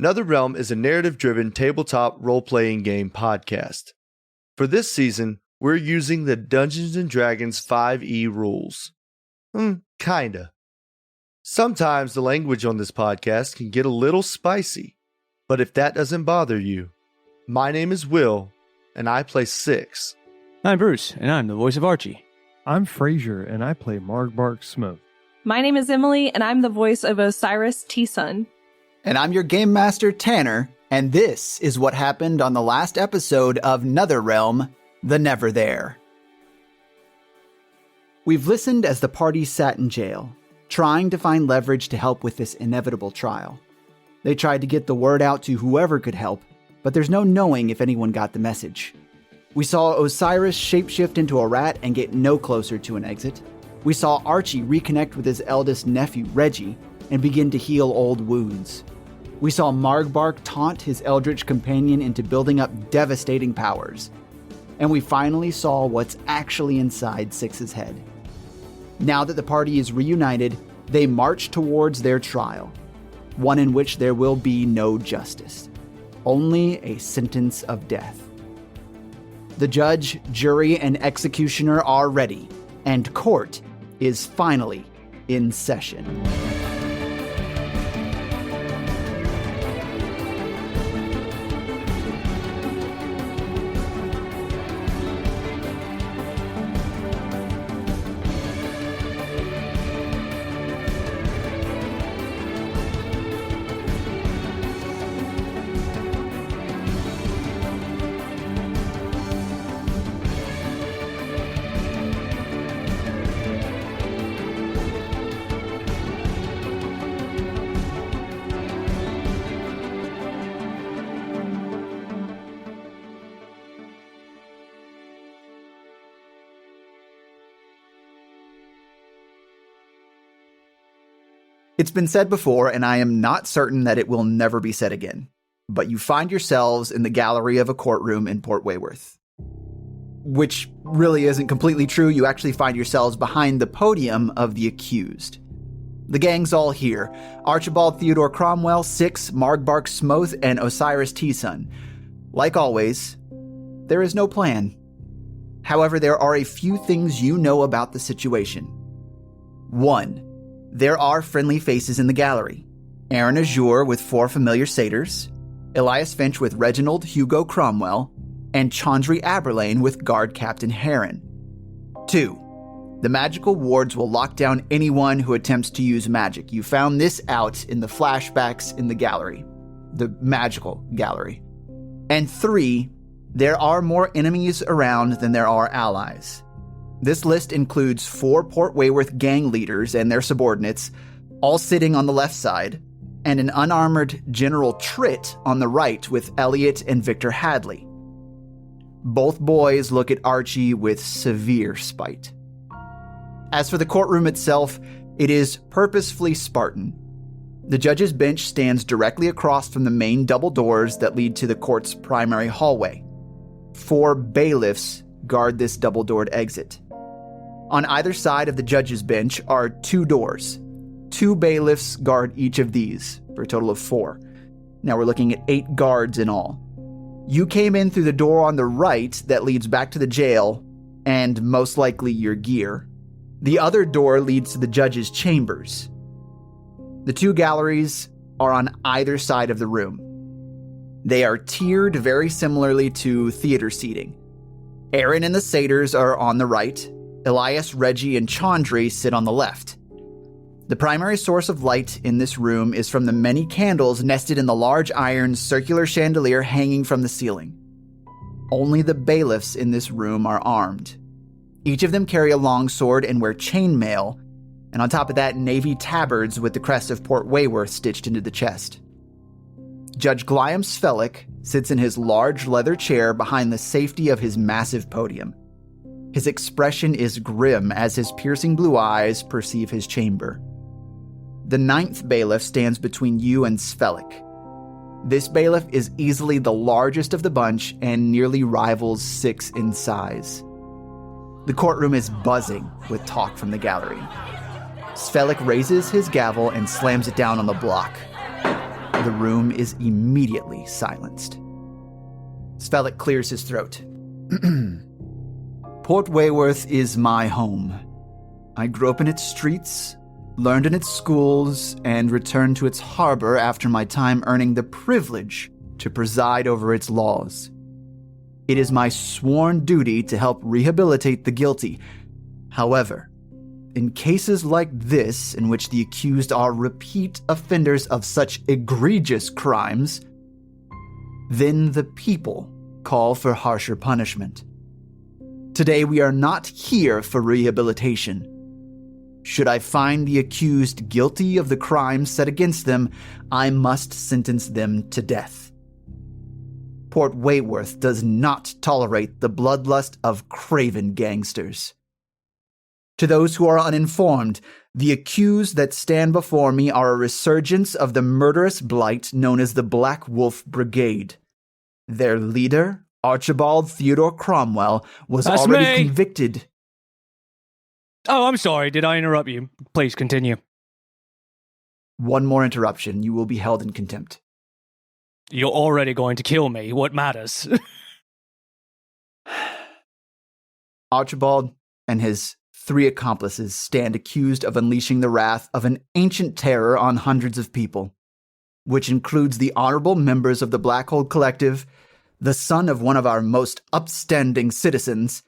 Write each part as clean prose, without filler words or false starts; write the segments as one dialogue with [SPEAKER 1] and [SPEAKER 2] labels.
[SPEAKER 1] Another Realm is a narrative-driven tabletop role-playing game podcast. For this season, we're using the Dungeons & Dragons 5e rules. Kinda. Sometimes the language on this podcast can get a little spicy, but if that doesn't bother you, my name is Will, and I play Six.
[SPEAKER 2] I'm Bruce, and I'm the voice of Archie.
[SPEAKER 3] I'm Frazier, and I play Margbark Smoke.
[SPEAKER 4] My name is Emily, and I'm the voice of Osiris T-Sun.
[SPEAKER 5] And I'm your game master, Tanner, and this is what happened on the last episode of Netherrealm, the Neverthere. We've listened as the party sat in jail, trying to find leverage to help with this inevitable trial. They tried to get the word out to whoever could help, but there's no knowing if anyone got the message. We saw Osiris shapeshift into a rat and get no closer to an exit. We saw Archie reconnect with his eldest nephew, Reggie, and begin to heal old wounds. We saw Margbark taunt his eldritch companion into building up devastating powers. And we finally saw what's actually inside Six's head. Now that the party is reunited, they march towards their trial, one in which there will be no justice, only a sentence of death. The judge, jury, and executioner are ready, and court is finally in session. It's been said before, and I am not certain that it will never be said again, but you find yourselves in the gallery of a courtroom in Port Wayworth. Which really isn't completely true. You actually find yourselves behind the podium of the accused. The gang's all here. Archibald Theodore Cromwell, Six, Margbark Smoth, and Osiris T-Sun. Like always, there is no plan. However, there are a few things you know about the situation. 1. There are friendly faces in the gallery. Aaron Azure with 4 familiar satyrs, Elias Finch with Reginald Hugo Cromwell, and Chandri Aberlane with Guard Captain Heron. 2. The magical wards will lock down anyone who attempts to use magic. You found this out in the flashbacks in the gallery, the magical gallery. And 3, there are more enemies around than there are allies. This list includes 4 Port Wayworth gang leaders and their subordinates, all sitting on the left side, and an unarmored General Tritt on the right with Elliot and Victor Hadley. Both boys look at Archie with severe spite. As for the courtroom itself, it is purposefully Spartan. The judge's bench stands directly across from the main double doors that lead to the court's primary hallway. 4 bailiffs guard this double-doored exit. On either side of the judge's bench are 2 doors. 2 bailiffs guard each of these, for a total of 4. Now we're looking at 8 guards in all. You came in through the door on the right that leads back to the jail, and most likely your gear. The other door leads to the judge's chambers. The 2 galleries are on either side of the room. They are tiered very similarly to theater seating. Aaron and the satyrs are on the right. Elias, Reggie, and Chandri sit on the left. The primary source of light in this room is from the many candles nested in the large iron circular chandelier hanging from the ceiling. Only the bailiffs in this room are armed. Each of them carry a long sword and wear chainmail, and on top of that, navy tabards with the crest of Port Wayworth stitched into the chest. Judge Gliam Svelik sits in his large leather chair behind the safety of his massive podium. His expression is grim as his piercing blue eyes perceive his chamber. The 9th bailiff stands between you and Svelik. This bailiff is easily the largest of the bunch and nearly rivals Six in size. The courtroom is buzzing with talk from the gallery. Svelik raises his gavel and slams it down on the block. the room is immediately silenced. Svelik clears his throat. Port Wayworth is my home. I grew up in its streets, learned in its schools, and returned to its harbor after my time earning the privilege to preside over its laws. It is my sworn duty to help rehabilitate the guilty. However, in cases like this, in which the accused are repeat offenders of such egregious crimes, then the people call for harsher punishment. Today we are not here for rehabilitation. Should I find the accused guilty of the crimes set against them, I must sentence them to death. Port Wayworth does not tolerate the bloodlust of craven gangsters. To those who are uninformed, the accused that stand before me are a resurgence of the murderous blight known as the Black Wolf Brigade. Their leader, Archibald Theodore Cromwell, was
[SPEAKER 2] That's
[SPEAKER 5] already
[SPEAKER 2] me.
[SPEAKER 5] convicted.
[SPEAKER 2] Oh, I'm sorry. Did I interrupt you? Please continue.
[SPEAKER 5] One more interruption, you will be held in contempt.
[SPEAKER 2] You're already going to kill me. What matters?
[SPEAKER 5] Archibald and his 3 accomplices stand accused of unleashing the wrath of an ancient terror on hundreds of people, which includes the honorable members of the Blackhold Collective, the son of one of our most upstanding citizens,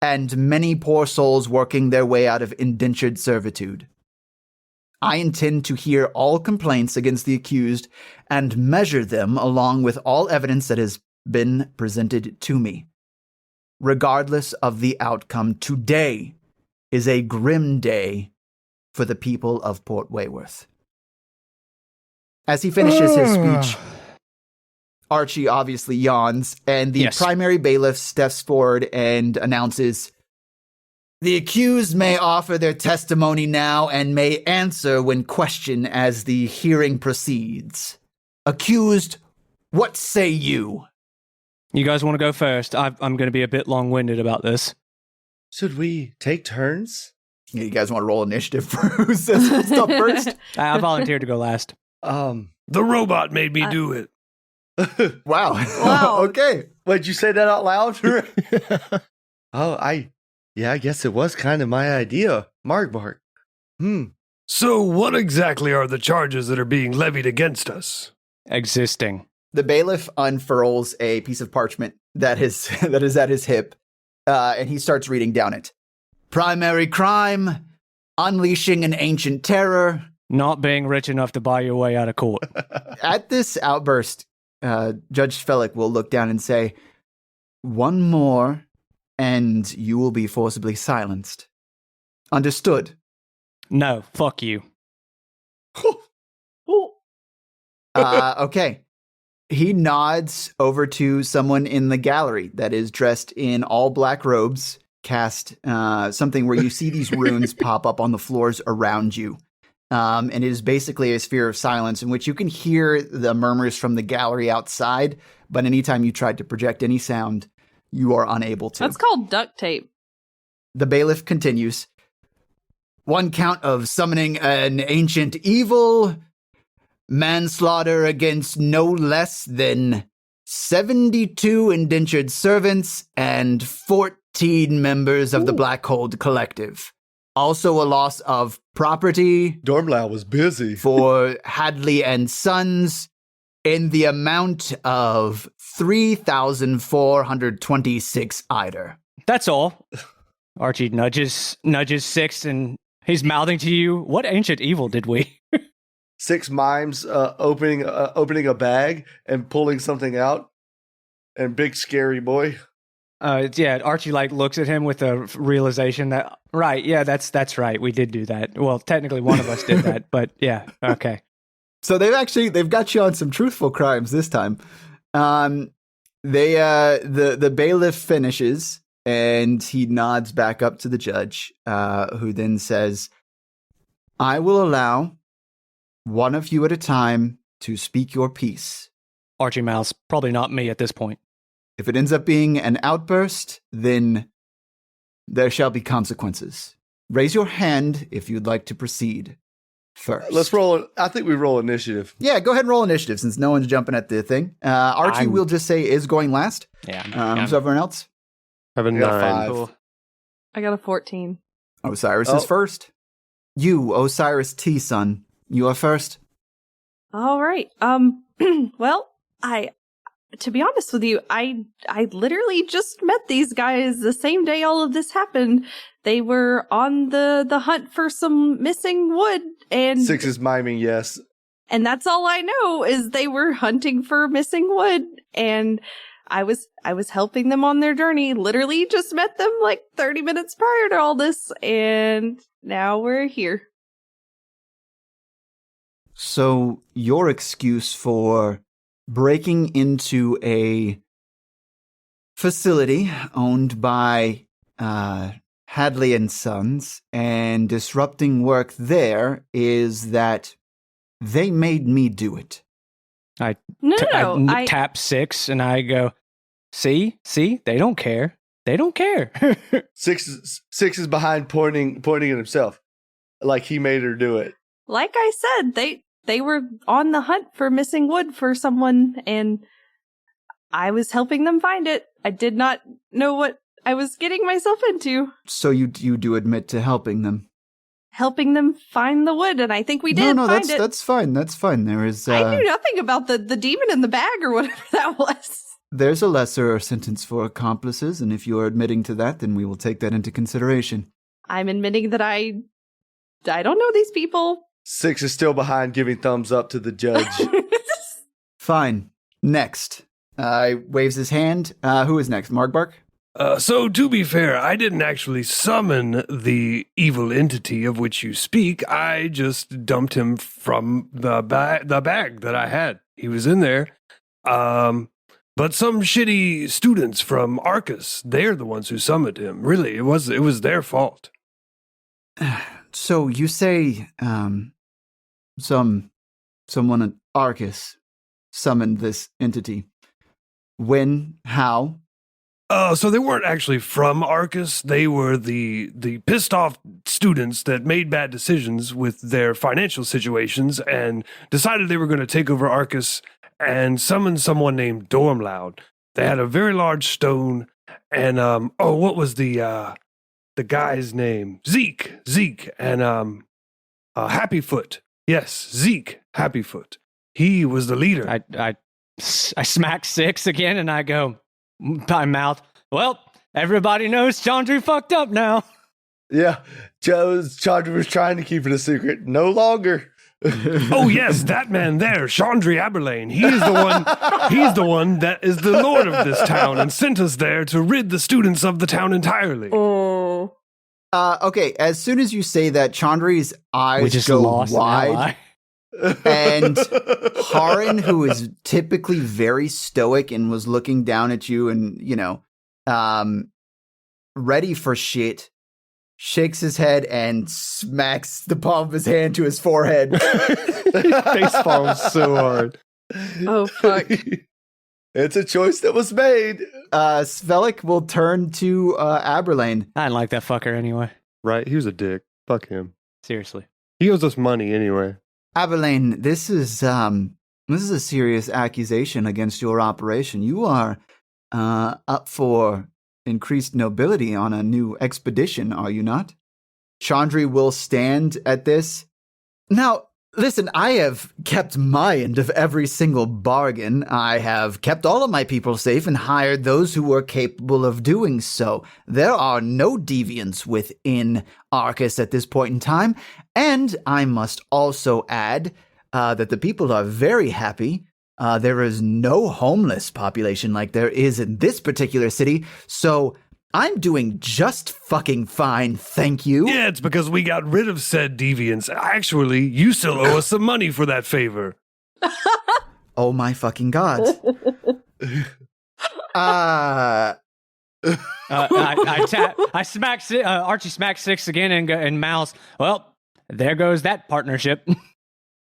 [SPEAKER 5] and many poor souls working their way out of indentured servitude. I intend to hear all complaints against the accused and measure them along with all evidence that has been presented to me. Regardless of the outcome, today is a grim day for the people of Port Wayworth. As he finishes his speech, Archie obviously yawns, and the
[SPEAKER 2] Yes.
[SPEAKER 5] primary bailiff steps forward and announces, "The accused may offer their testimony now and may answer when questioned as the hearing proceeds. Accused, what say you?"
[SPEAKER 2] You guys want to go first? I'm going to be a bit long-winded about this.
[SPEAKER 1] Should we take turns?
[SPEAKER 5] You guys want to roll initiative for who says stuff first?
[SPEAKER 2] I volunteered to go last.
[SPEAKER 6] The robot made me do it.
[SPEAKER 5] Wow.
[SPEAKER 4] Wow.
[SPEAKER 5] Okay.
[SPEAKER 1] Wait, you say that out loud? I guess it was kind of my idea. Mark.
[SPEAKER 6] So what exactly are the charges that are being levied against us?
[SPEAKER 2] Existing.
[SPEAKER 5] The bailiff unfurls a piece of parchment that is at his hip, and he starts reading down it. Primary crime, unleashing an ancient terror.
[SPEAKER 2] Not being rich enough to buy your way out of court.
[SPEAKER 5] At this outburst, Judge Fellick will look down and say, "One more, and you will be forcibly silenced. Understood?"
[SPEAKER 2] No, fuck you.
[SPEAKER 5] Okay. He nods over to someone in the gallery that is dressed in all black robes, cast something where you see these runes pop up on the floors around you. And it is basically a sphere of silence in which you can hear the murmurs from the gallery outside, but anytime you tried to project any sound, you are unable to.
[SPEAKER 4] That's called duct tape.
[SPEAKER 5] The bailiff continues. One count of summoning an ancient evil, manslaughter against no less than 72 indentured servants and 14 members of the Blackhold Collective. Also a loss of property
[SPEAKER 1] Dormlau was busy.
[SPEAKER 5] for Hadley and Sons in the amount of 3,426 eider.
[SPEAKER 2] That's all. Archie nudges Six, and he's mouthing to you, "What ancient evil did we?"
[SPEAKER 1] 6 mimes opening a bag and pulling something out, and big scary boy.
[SPEAKER 2] Yeah, Archie looks at him with a realization that, right, yeah, that's right, we did do that. Well, technically one of us did that, but yeah, okay.
[SPEAKER 5] So they've got you on some truthful crimes this time. The bailiff finishes and he nods back up to the judge, who then says, "I will allow one of you at a time to speak your piece.
[SPEAKER 2] Archie mouths, probably not me at this point.
[SPEAKER 5] If it ends up being an outburst, then there shall be consequences. Raise your hand if you'd like to proceed." first.
[SPEAKER 1] Let's roll. I think we roll initiative.
[SPEAKER 5] Yeah, go ahead and roll initiative since no one's jumping at the thing. Archie, we'll just say, is going last.
[SPEAKER 2] Yeah.
[SPEAKER 5] So everyone else?
[SPEAKER 3] I have a
[SPEAKER 1] I got
[SPEAKER 3] 9.
[SPEAKER 1] 5.
[SPEAKER 2] Cool.
[SPEAKER 4] I got a 14.
[SPEAKER 5] Osiris is first. You, Osiris T, son. You are first.
[SPEAKER 4] All right. Well, to be honest with you, I literally just met these guys the same day all of this happened. They were on the hunt for some missing wood, and
[SPEAKER 1] 6 is miming yes.
[SPEAKER 4] and that's all I know is they were hunting for missing wood, and I was helping them on their journey. Literally just met them like 30 minutes prior to all this, and now we're here.
[SPEAKER 5] So your excuse for breaking into a facility owned by Hadley and Sons and disrupting work there is that they made me do it.
[SPEAKER 4] No,
[SPEAKER 2] I tap 6 and I go, see, they don't care. They don't care.
[SPEAKER 1] 6 is behind pointing at himself, like he made her do it.
[SPEAKER 4] like I said, they were on the hunt for missing wood for someone, and I was helping them find it. I did not know what I was getting myself into.
[SPEAKER 5] So you do admit to helping them?
[SPEAKER 4] Helping them find the wood, and I think we did find it.
[SPEAKER 5] That's fine. That's fine. There is.
[SPEAKER 4] I knew nothing about the demon in the bag or whatever that was.
[SPEAKER 5] There's a lesser sentence for accomplices, and if you are admitting to that, then we will take that into consideration.
[SPEAKER 4] I'm admitting that I don't know these people.
[SPEAKER 1] 6 is still behind, giving thumbs up to the judge.
[SPEAKER 5] Fine. Next. Waves his hand. Who is next? Markbark?
[SPEAKER 6] So, to be fair, I didn't actually summon the evil entity of which you speak. I just dumped him from the bag that I had. He was in there. But some shitty students from Arcus, they're the ones who summoned him. Really, it was their fault.
[SPEAKER 5] So you say someone at Arcus summoned this entity. When? How?
[SPEAKER 6] So they weren't actually from Arcus. They were the pissed off students that made bad decisions with their financial situations and decided they were going to take over Arcus and summon someone named Dormloud. They had a very large stone and what was the guy's name? Zeke, and Happyfoot. Yes, Zeke Happyfoot. He was the leader.
[SPEAKER 2] I smack 6 again and I go, my mouth, well, everybody knows Chandru fucked up now.
[SPEAKER 1] Yeah, Chandra was trying to keep it a secret. No longer.
[SPEAKER 6] Oh yes, that man there, Chandri Aberlane. He's the one that is the lord of this town and sent us there to rid the students of the town entirely.
[SPEAKER 4] Oh.
[SPEAKER 5] Okay, as soon as you say that, Chandri's
[SPEAKER 2] We
[SPEAKER 5] eyes
[SPEAKER 2] just
[SPEAKER 5] go
[SPEAKER 2] lost an ally.
[SPEAKER 5] wide. And Haran, who is typically very stoic and was looking down at you and, ready for shit, shakes his head and smacks the palm of his hand to his forehead.
[SPEAKER 3] Face palms so hard.
[SPEAKER 4] Oh, fuck.
[SPEAKER 1] It's a choice that was made.
[SPEAKER 5] Svelik will turn to Aberlane.
[SPEAKER 2] I didn't like that fucker anyway.
[SPEAKER 3] Right? He was a dick. Fuck him.
[SPEAKER 2] Seriously.
[SPEAKER 3] He owes us money anyway.
[SPEAKER 5] Aberlane, this is a serious accusation against your operation. You are up for increased nobility on a new expedition, are you not? Chandri will stand at this. Now, listen, I have kept my end of every single bargain. I have kept all of my people safe and hired those who were capable of doing so. There are no deviants within Arcus at this point in time. And I must also add that the people are very happy. There is no homeless population like there is in this particular city. So I'm doing just fucking fine, thank you.
[SPEAKER 6] Yeah, it's because we got rid of said deviants. Actually, you still owe us some money for that favor.
[SPEAKER 5] Oh my fucking god.
[SPEAKER 2] I smack Archie smacks 6 again and mouths, well, there goes that partnership.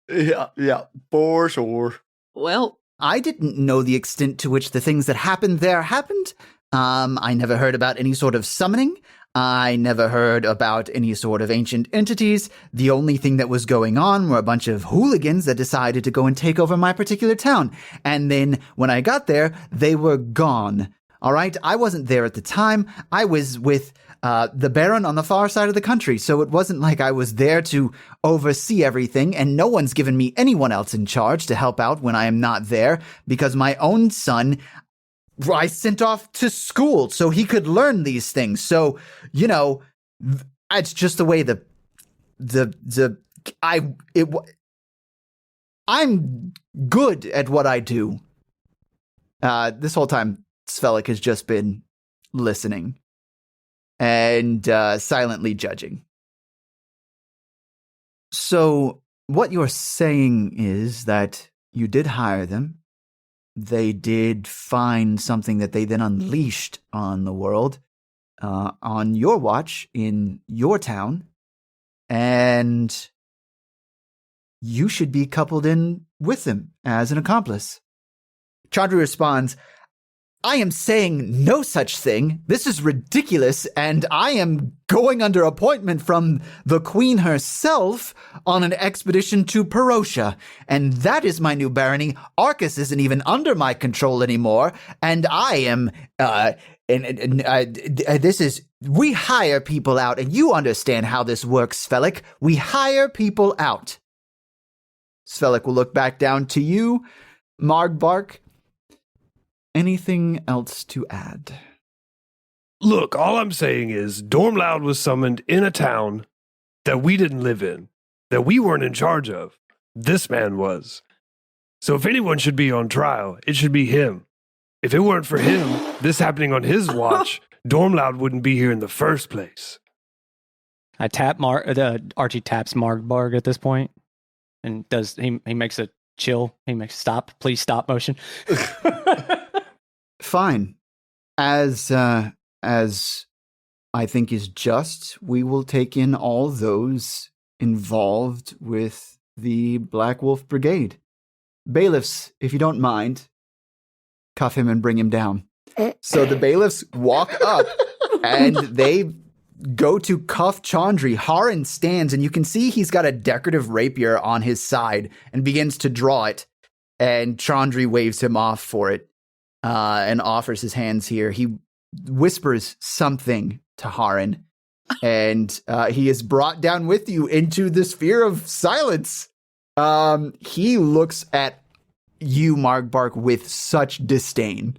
[SPEAKER 1] Yeah, for sure.
[SPEAKER 4] Well,
[SPEAKER 5] I didn't know the extent to which the things that happened there happened. I never heard about any sort of summoning. I never heard about any sort of ancient entities. The only thing that was going on were a bunch of hooligans that decided to go and take over my particular town. And then when I got there, they were gone. All right? I wasn't there at the time. I was with the Baron on the far side of the country, so it wasn't like I was there to oversee everything, and no one's given me anyone else in charge to help out when I am not there, because my own son I sent off to school so he could learn these things. So, you know, it's just the way I'm good at what I do. This whole time, Svelik has just been listening and silently judging. So, what you're saying is that you did hire them. They did find something that they then unleashed on the world on your watch in your town, and you should be coupled in with them as an accomplice. Chandri responds, I am saying no such thing. This is ridiculous, and I am going under appointment from the queen herself on an expedition to Perosha, and that is my new barony. Arcus isn't even under my control anymore, and I am, we hire people out, and you understand how this works, Svelik. We hire people out. Svelik will look back down to you, Margbark. Anything else to add?
[SPEAKER 6] Look, all I'm saying is Dormloud was summoned in a town that we didn't live in, that we weren't in charge of. This man was. So if anyone should be on trial, it should be him. If it weren't for him, this happening on his watch, Dormloud wouldn't be here in the first place.
[SPEAKER 2] I tap Archie taps Margbarg at this point, and he makes a chill. He makes stop, please stop motion.
[SPEAKER 5] Fine. As I think is just, we will take in all those involved with the Black Wolf Brigade. Bailiffs, if you don't mind, cuff him and bring him down. So the bailiffs walk up and they go to cuff Chandri. Haran stands, and you can see he's got a decorative rapier on his side and begins to draw it. And Chandri waves him off for it. And offers his hands here. He whispers something to Haran, and he is brought down with you into the sphere of silence. He looks at you, Margbark, with such disdain.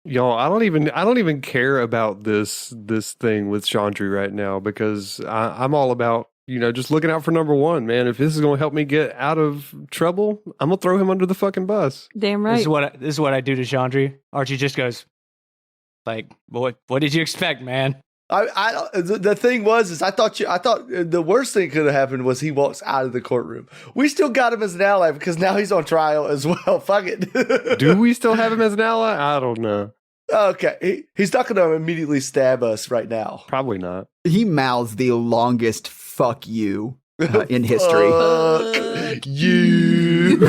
[SPEAKER 3] Y'all, I don't even care about this thing with Chandri right now, because I'm all about, just looking out for number one, man. If this is going to help me get out of trouble, I'm going to throw him under the fucking bus.
[SPEAKER 4] Damn right.
[SPEAKER 2] This is what I do to Chandri. Archie just goes, like, what did you expect, man?
[SPEAKER 1] The thing was, I thought the worst thing could have happened was he walks out of the courtroom. We still got him as an ally because now he's on trial as well. Fuck it.
[SPEAKER 3] Do we still have him as an ally? I don't know.
[SPEAKER 1] Okay, he's not going to immediately stab us right now.
[SPEAKER 3] Probably not.
[SPEAKER 5] He mouths the longest "fuck you" in history.
[SPEAKER 1] Fuck you.
[SPEAKER 2] You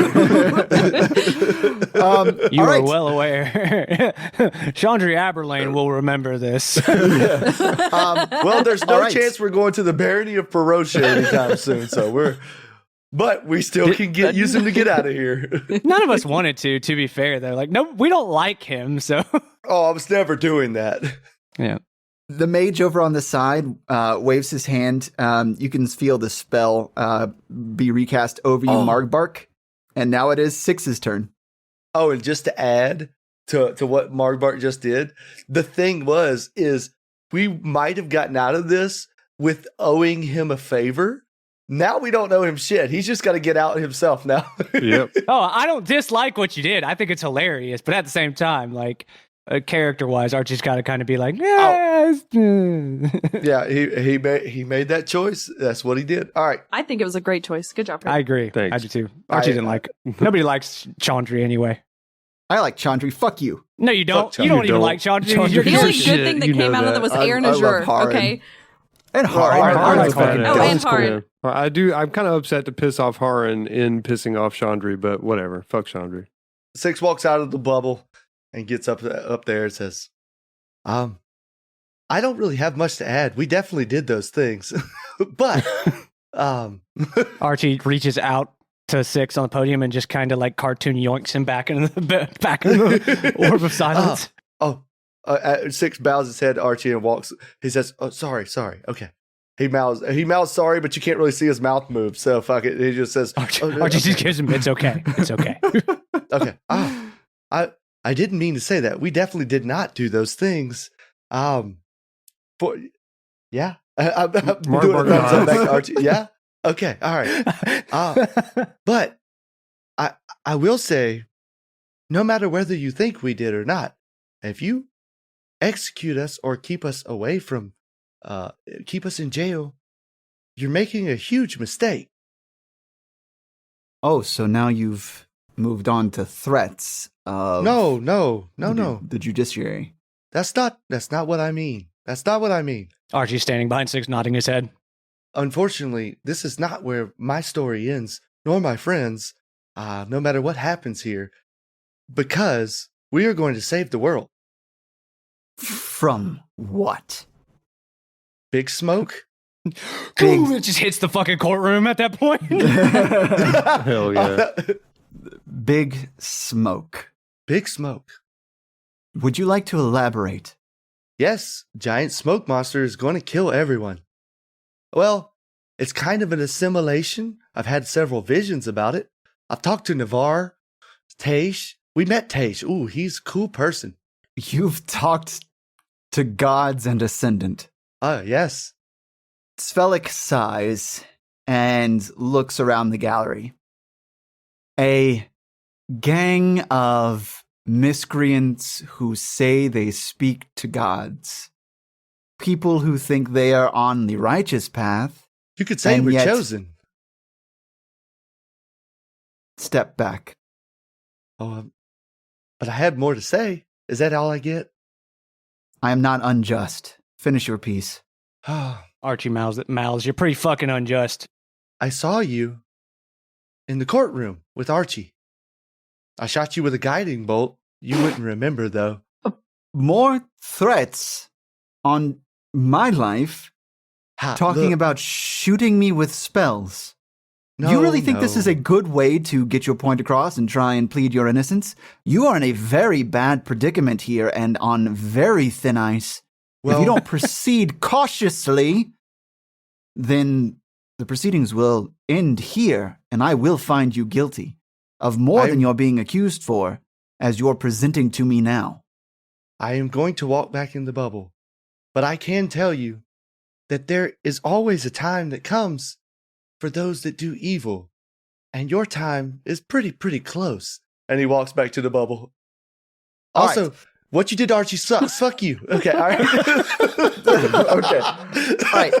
[SPEAKER 5] all
[SPEAKER 2] are
[SPEAKER 5] right.
[SPEAKER 2] well aware. Chandri Aberlane will remember this.
[SPEAKER 1] Well, there's no
[SPEAKER 5] all right.
[SPEAKER 1] chance we're going to the barony of Perosha anytime soon, but we still can use him to get out of here.
[SPEAKER 2] None of us wanted to be fair. They're like, no, we don't like him, so.
[SPEAKER 1] Oh, I was never doing that.
[SPEAKER 2] Yeah.
[SPEAKER 5] The mage over on the side waves his hand. You can feel the spell be recast over you, Margbark. And now it is Six's turn.
[SPEAKER 1] Oh, and just to add to what Margbark just did, the thing is we might have gotten out of this with owing him a favor. Now we don't owe him shit. He's just got to get out himself now.
[SPEAKER 3] Yep.
[SPEAKER 2] Oh, I don't dislike what you did. I think it's hilarious, but at the same time, like, character-wise, Archie's got to kind of be like, yeah.
[SPEAKER 1] Yeah, he made that choice. That's what he did. All right.
[SPEAKER 4] I think it was a great choice. Good job, Rick.
[SPEAKER 2] I agree.
[SPEAKER 3] Thanks.
[SPEAKER 2] I do too. Archie didn't like it. Nobody likes Chandri anyway.
[SPEAKER 5] I like Chandri. Fuck you.
[SPEAKER 2] No, you don't.
[SPEAKER 1] Fuck
[SPEAKER 2] You don't
[SPEAKER 3] you
[SPEAKER 2] even
[SPEAKER 3] don't.
[SPEAKER 2] like Chandri.
[SPEAKER 3] Chandri-
[SPEAKER 2] You're
[SPEAKER 4] the
[SPEAKER 3] Piece
[SPEAKER 4] only
[SPEAKER 3] of
[SPEAKER 4] good
[SPEAKER 3] shit,
[SPEAKER 4] thing that
[SPEAKER 3] you
[SPEAKER 4] came
[SPEAKER 3] know
[SPEAKER 4] out of
[SPEAKER 3] that.
[SPEAKER 4] that was
[SPEAKER 5] I
[SPEAKER 4] Aaron
[SPEAKER 5] love
[SPEAKER 4] Azure.
[SPEAKER 5] Haran.
[SPEAKER 4] Okay.
[SPEAKER 5] And
[SPEAKER 1] Haran.
[SPEAKER 5] Haran's
[SPEAKER 3] Haran's
[SPEAKER 5] fucking
[SPEAKER 3] badass.
[SPEAKER 4] Oh,
[SPEAKER 5] dope.
[SPEAKER 4] and Haran.
[SPEAKER 3] I'm kind of upset to piss off Haran in pissing off Chandri, but whatever. Fuck Chandri.
[SPEAKER 1] Six walks out of the bubble and gets up there and says, I don't really have much to add. We definitely did those things. But
[SPEAKER 2] Archie reaches out to Six on the podium and just kind of like cartoon yoinks him back into the orb of silence.
[SPEAKER 1] Six bows his head to Archie and walks. He says, "Oh, sorry. Okay." He mouths sorry, but you can't really see his mouth move. So fuck it. He just says,
[SPEAKER 2] Archie just gives him, "It's okay. It's okay."
[SPEAKER 1] Okay. I didn't mean to say that. We definitely did not do those things. Yeah. I'm doing a thumbs up back to Archie. Yeah. Okay. All right. But I will say, no matter whether you think we did or not, if you execute us or keep us away from, keep us in jail, you're making a huge mistake.
[SPEAKER 5] Oh, so now you've moved on to threats of
[SPEAKER 1] No.
[SPEAKER 5] the judiciary.
[SPEAKER 1] That's not what I mean. That's not what I mean.
[SPEAKER 2] Archie's standing behind Six, nodding his head.
[SPEAKER 1] Unfortunately, this is not where my story ends, nor my friends, no matter what happens here, because we are going to save the world.
[SPEAKER 5] From what?
[SPEAKER 1] Big Smoke?
[SPEAKER 2] Boom! It just hits the fucking courtroom at that point.
[SPEAKER 3] Hell yeah.
[SPEAKER 5] Big Smoke.
[SPEAKER 1] Big Smoke.
[SPEAKER 5] Would you like to elaborate?
[SPEAKER 1] Yes, giant smoke monster is going to kill everyone. Well, it's kind of an assimilation. I've had several visions about it. I've talked to Navarre, Taish. We met Taish. Ooh, he's a cool person.
[SPEAKER 5] You've talked to gods and Ascendant.
[SPEAKER 1] Yes.
[SPEAKER 5] Svelik sighs and looks around the gallery. A gang of miscreants who say they speak to gods. People who think they are on the righteous path.
[SPEAKER 1] You could say
[SPEAKER 5] And
[SPEAKER 1] we're
[SPEAKER 5] yet-
[SPEAKER 1] chosen.
[SPEAKER 5] Step back.
[SPEAKER 1] Oh, but I had more to say. Is that all I get?
[SPEAKER 5] I am not unjust. Finish your piece.
[SPEAKER 2] Archie mouths, "You're pretty fucking unjust."
[SPEAKER 1] I saw you in the courtroom with Archie. I shot you with a guiding bolt. You wouldn't remember, though.
[SPEAKER 5] More threats on my life, talking
[SPEAKER 1] Look,
[SPEAKER 5] about shooting me with spells.
[SPEAKER 1] no,
[SPEAKER 5] You really think this
[SPEAKER 1] no.
[SPEAKER 5] is a good way to get your point across and try and plead your innocence? You are in a very bad predicament here and on very thin ice. If
[SPEAKER 1] Well-
[SPEAKER 5] you don't proceed cautiously, then the proceedings will end here, and I will find you guilty of more than you're being accused for, as you're presenting to me now.
[SPEAKER 1] I am going to walk back in the bubble. But I can tell you that there is always a time that comes for those that do evil. And your time is pretty close. And he walks back to the bubble.
[SPEAKER 5] All
[SPEAKER 1] Also, what you did to Archie sucks. Fuck you. Okay, all right.
[SPEAKER 5] Okay. All right.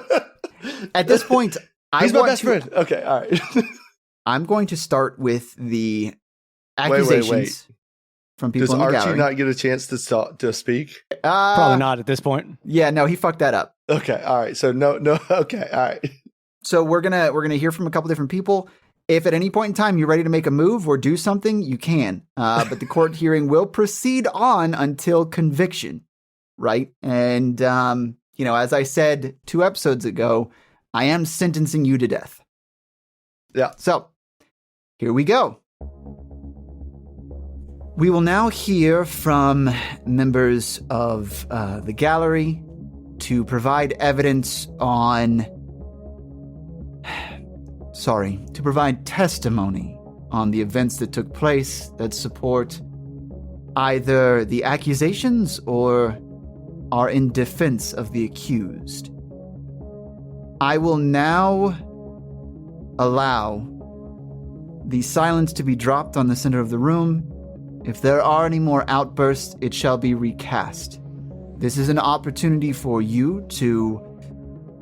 [SPEAKER 5] At this point,
[SPEAKER 1] He's my best friend. Okay, all right.
[SPEAKER 5] I'm going to start with the accusations
[SPEAKER 1] wait.
[SPEAKER 5] from people
[SPEAKER 1] Does
[SPEAKER 5] in the
[SPEAKER 1] Archie
[SPEAKER 5] gallery.
[SPEAKER 1] not get a chance to speak?
[SPEAKER 2] Probably not at this point.
[SPEAKER 5] Yeah, no, he fucked that up.
[SPEAKER 1] Okay, all right. So no. Okay, all right.
[SPEAKER 5] So we're gonna hear from a couple different people. If at any point in time you're ready to make a move or do something, you can. But the court hearing will proceed on until conviction, right? And as I said 2 episodes ago, I am sentencing you to death.
[SPEAKER 1] Yeah.
[SPEAKER 5] So here we go. We will now hear from members of the gallery to provide evidence on. To provide testimony on the events that took place that support either the accusations or are in defense of the accused. I will now allow the silence to be dropped on the center of the room. If there are any more outbursts, it shall be recast. This is an opportunity for you to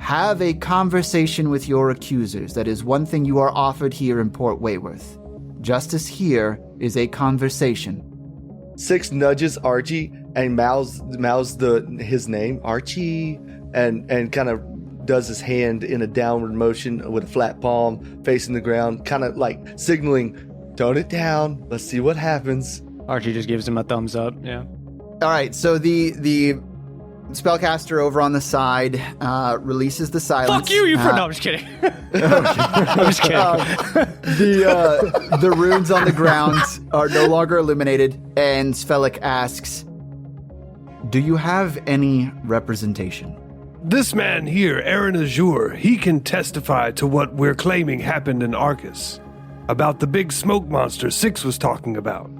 [SPEAKER 5] have a conversation with your accusers. That is one thing you are offered here in Port Wayworth. Justice here is a conversation.
[SPEAKER 1] Six nudges Archie and mouths his name, Archie, and kind of does his hand in a downward motion with a flat palm facing the ground, kind of like signaling, tone it down, let's see what happens.
[SPEAKER 2] Archie just gives him a thumbs up. Yeah.
[SPEAKER 5] All right, so the spellcaster over on the side releases the silence.
[SPEAKER 2] Fuck you, no, I'm just kidding. I'm just kidding.
[SPEAKER 5] The runes on the ground are no longer illuminated, and Svelik asks, do you have any representation?
[SPEAKER 6] This man here, Aaron Azure, he can testify to what we're claiming happened in Arcus. About the big smoke monster Six was talking about,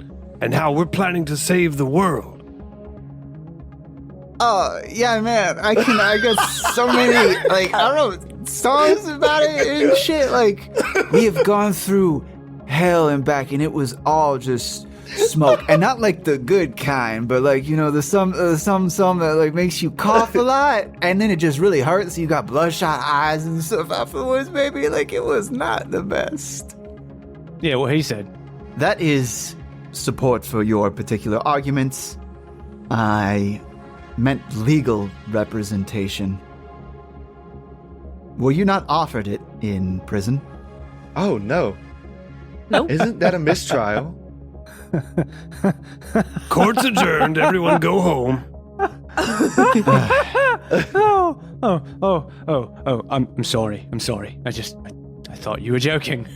[SPEAKER 6] and how we're planning to save the world.
[SPEAKER 5] Oh, yeah, man, I got so many, like, I don't know, songs about it and shit. Like, we have gone through hell and back, and it was all just smoke. And not like the good kind, but like, you know, the some that like makes you cough a lot, and then it just really hurts. You got bloodshot eyes and stuff afterwards, baby. Like, it was not the best.
[SPEAKER 2] Yeah, what he said.
[SPEAKER 5] That is support for your particular arguments. I meant legal representation. Were you not offered it in prison?
[SPEAKER 1] Oh, no.
[SPEAKER 4] Nope.
[SPEAKER 1] Isn't that a mistrial?
[SPEAKER 6] Court's adjourned, everyone go home.
[SPEAKER 2] I'm sorry. I thought you were joking.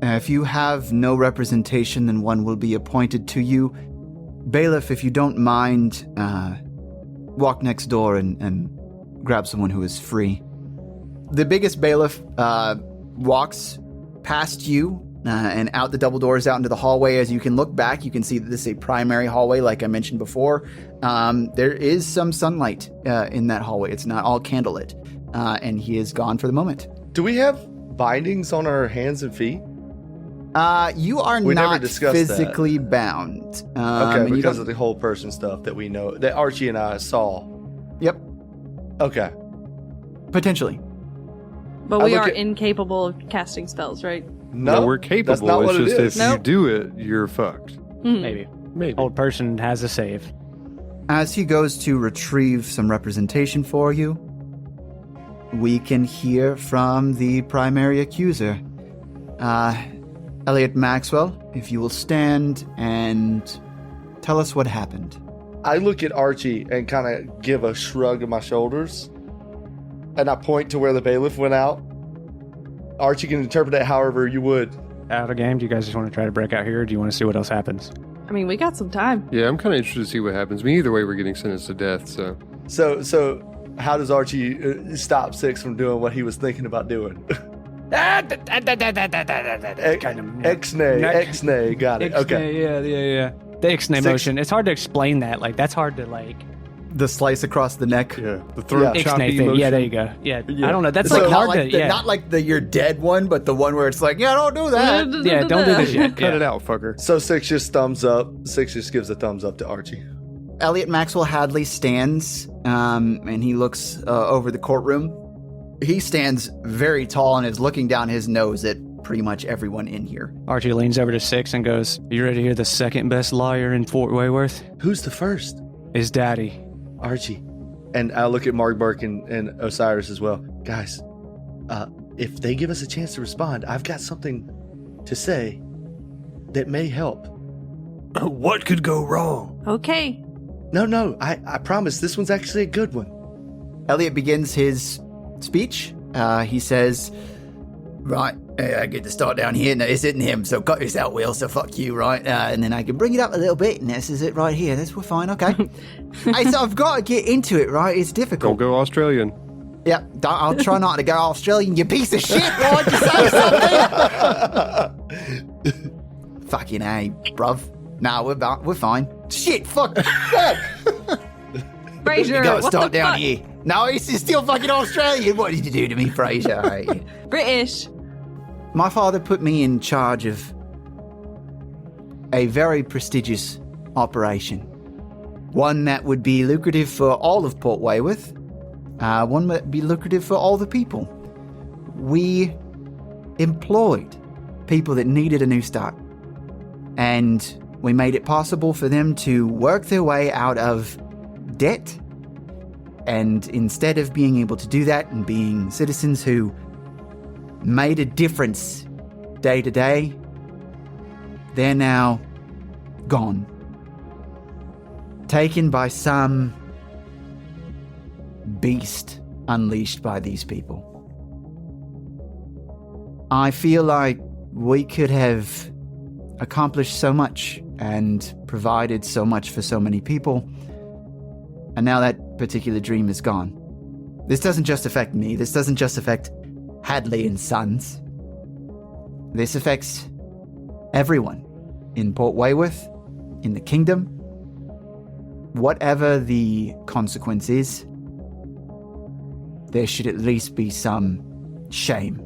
[SPEAKER 5] If you have no representation, then one will be appointed to you. Bailiff, if you don't mind, walk next door and grab someone who is free. The biggest bailiff walks past you and out the double doors out into the hallway. As you can look back, you can see that this is a primary hallway, like I mentioned before. There is some sunlight in that hallway. It's not all candlelit, and he is gone for the moment.
[SPEAKER 1] Do we have bindings on our hands and feet?
[SPEAKER 5] You are
[SPEAKER 1] We never
[SPEAKER 5] not
[SPEAKER 1] discussed
[SPEAKER 5] physically bound.
[SPEAKER 1] Okay,
[SPEAKER 5] and you
[SPEAKER 1] because
[SPEAKER 5] don't-
[SPEAKER 1] of the whole person stuff that we know, that Archie and I saw.
[SPEAKER 5] Yep,
[SPEAKER 1] Okay.
[SPEAKER 5] potentially.
[SPEAKER 4] But
[SPEAKER 1] I
[SPEAKER 4] we
[SPEAKER 1] look
[SPEAKER 4] are
[SPEAKER 1] at-
[SPEAKER 4] incapable of casting spells, right?
[SPEAKER 1] No,
[SPEAKER 3] we're capable.
[SPEAKER 1] That's not
[SPEAKER 3] it's
[SPEAKER 1] what
[SPEAKER 3] just
[SPEAKER 1] it is.
[SPEAKER 3] if
[SPEAKER 4] Nope.
[SPEAKER 3] you do it, you're fucked.
[SPEAKER 2] Maybe.
[SPEAKER 3] Maybe.
[SPEAKER 2] Old person has a save.
[SPEAKER 5] As he goes to retrieve some representation for you, we can hear from the primary accuser. Elliot Maxwell, if you will stand and tell us what happened.
[SPEAKER 1] I look at Archie and kind of give a shrug of my shoulders, and I point to where the bailiff went out. Archie can interpret it however you would.
[SPEAKER 2] Out of game? Do you guys just want to try to break out here, or do you want to see what else happens?
[SPEAKER 4] I mean, we got some time.
[SPEAKER 3] Yeah, I'm kind of interested to see what happens. I mean, either way, we're getting sentenced to death, so.
[SPEAKER 1] So how does Archie stop Six from doing what he was thinking about doing? X-nay, got it. Okay.
[SPEAKER 2] Yeah. The Ixnay
[SPEAKER 1] Six-
[SPEAKER 2] motion. It's hard to explain that. Like, that's hard to, like...
[SPEAKER 5] The slice across the neck.
[SPEAKER 3] Yeah, the throat
[SPEAKER 1] Yeah.
[SPEAKER 3] choppy
[SPEAKER 2] Ixnay thing.
[SPEAKER 3] motion.
[SPEAKER 2] Yeah, there you go. Yeah, I don't know. That's
[SPEAKER 1] So
[SPEAKER 2] like
[SPEAKER 5] Not
[SPEAKER 2] hard
[SPEAKER 5] like
[SPEAKER 2] to...
[SPEAKER 5] the,
[SPEAKER 2] Yeah,
[SPEAKER 5] not like the you're dead one, but the one where it's like, yeah, don't do that.
[SPEAKER 2] yeah, don't do this yet.
[SPEAKER 3] Cut
[SPEAKER 2] Yeah.
[SPEAKER 3] it out, fucker.
[SPEAKER 1] So Six just thumbs up. Six just gives a thumbs up to Archie.
[SPEAKER 5] Elliot Maxwell Hadley stands, and he looks over the courtroom. He stands very tall and is looking down his nose at pretty much everyone in here.
[SPEAKER 2] Archie leans over to Six and goes, "You ready to hear the second best lawyer in Fort Wayworth?
[SPEAKER 1] Who's the first?
[SPEAKER 2] His daddy."
[SPEAKER 1] Archie. And I look at Mark Burke and Osiris as well. Guys, if they give us a chance to respond, I've got something to say that may help.
[SPEAKER 6] What could go wrong?
[SPEAKER 4] Okay.
[SPEAKER 1] No, I promise this one's actually a good one.
[SPEAKER 5] Elliot begins his speech. He says, right, I get to start down here. No, it's in him, so cut this out, Will, so fuck you, right? And then I can bring it up a little bit, and this is it right here. We're fine, okay? So I've got to get into it, right? It's
[SPEAKER 3] Don't
[SPEAKER 5] difficult.
[SPEAKER 3] go Australian.
[SPEAKER 5] Yeah, I'll try not to go Australian, you piece of shit. Why'd you say something? Fucking A, bruv. Nah, we're fine. Shit, fuck.
[SPEAKER 4] Fraser,
[SPEAKER 5] You gotta
[SPEAKER 4] what
[SPEAKER 5] start
[SPEAKER 4] the
[SPEAKER 5] down
[SPEAKER 4] fuck?
[SPEAKER 5] here. No, he's still fucking Australian. What did you do to me, Fraser? All right.
[SPEAKER 4] British.
[SPEAKER 5] My father put me in charge of a very prestigious operation. One that would be lucrative for all of Port Wayworth. One that would be lucrative for all the people. We employed people that needed a new start. And we made it possible for them to work their way out of debt. And instead of being able to do that and being citizens who made a difference day to day, they're now gone. Taken by some beast unleashed by these people. I feel like we could have accomplished so much and provided so much for so many people, and now that particular dream is gone. This doesn't just affect me. This doesn't just affect Hadley and Sons. This affects everyone in Port Wayworth, in the kingdom. Whatever the consequence is, there should at least be some shame.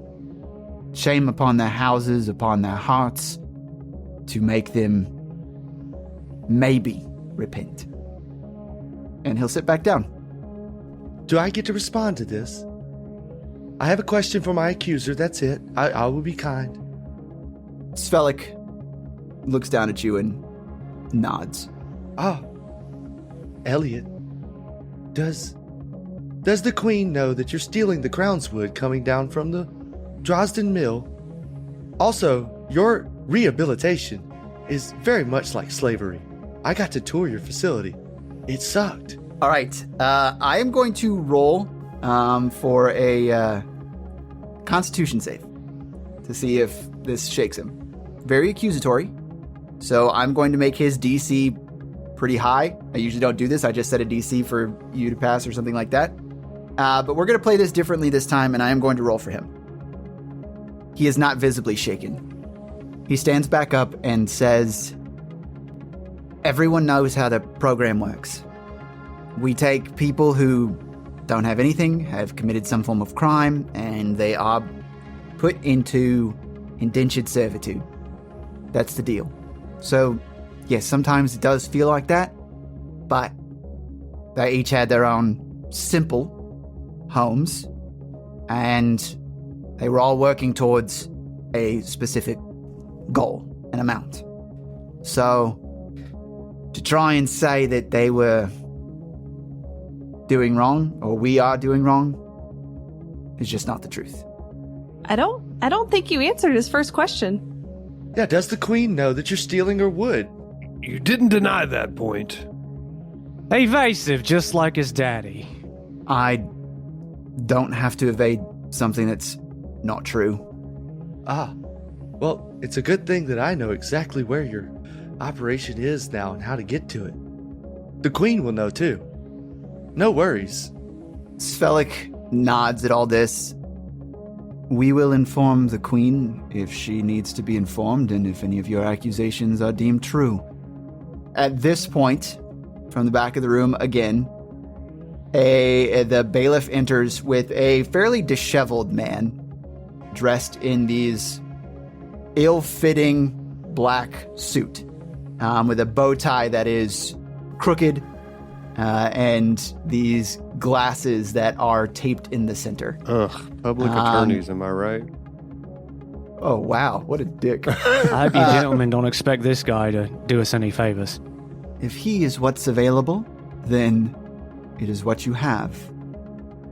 [SPEAKER 5] Shame upon their houses, upon their hearts, to make them maybe repent. And he'll sit back down.
[SPEAKER 1] Do I get to respond to this? I have a question for my accuser, that's it. I will be kind.
[SPEAKER 5] Svelik looks down at you and nods.
[SPEAKER 1] Ah, Elliot, does the Queen know that you're stealing the crown's wood coming down from the Dresden Mill? Also, your rehabilitation is very much like slavery. I got to tour your facility. It sucked.
[SPEAKER 5] All right. I am going to roll for a Constitution save to see if this shakes him. Very accusatory. So I'm going to make his DC pretty high. I usually don't do this. I just set a DC for you to pass or something like that. But we're going to play this differently this time, and I am going to roll for him. He is not visibly shaken. He stands back up and says, "Everyone knows how the program works. We take people who don't have anything, have committed some form of crime, and they are put into indentured servitude. That's the deal. So, yes, sometimes it does feel like that, but they each had their own simple homes, and they were all working towards a specific goal, an amount. So, to try and say that they were doing wrong, or we are doing wrong, is just not the truth."
[SPEAKER 4] I don't think you answered his first question.
[SPEAKER 1] Yeah, does the Queen know that you're stealing her wood?
[SPEAKER 6] You didn't deny that point.
[SPEAKER 2] Evasive, just like his daddy.
[SPEAKER 5] I don't have to evade something that's not true.
[SPEAKER 1] Ah, well, it's a good thing that I know exactly where your operation is now and how to get to it. The Queen will know too. No worries.
[SPEAKER 5] Svelik nods at all this. "We will inform the Queen if she needs to be informed and if any of your accusations are deemed true." At this point, from the back of the room again, the bailiff enters with a fairly disheveled man dressed in these ill-fitting black suit with a bow tie that is crooked and these glasses that are taped in the center.
[SPEAKER 3] Ugh, public attorneys, am I right?
[SPEAKER 5] Oh, wow. What a dick.
[SPEAKER 2] I hope you gentlemen don't expect this guy to do us any favors.
[SPEAKER 5] If he is what's available, then it is what you have.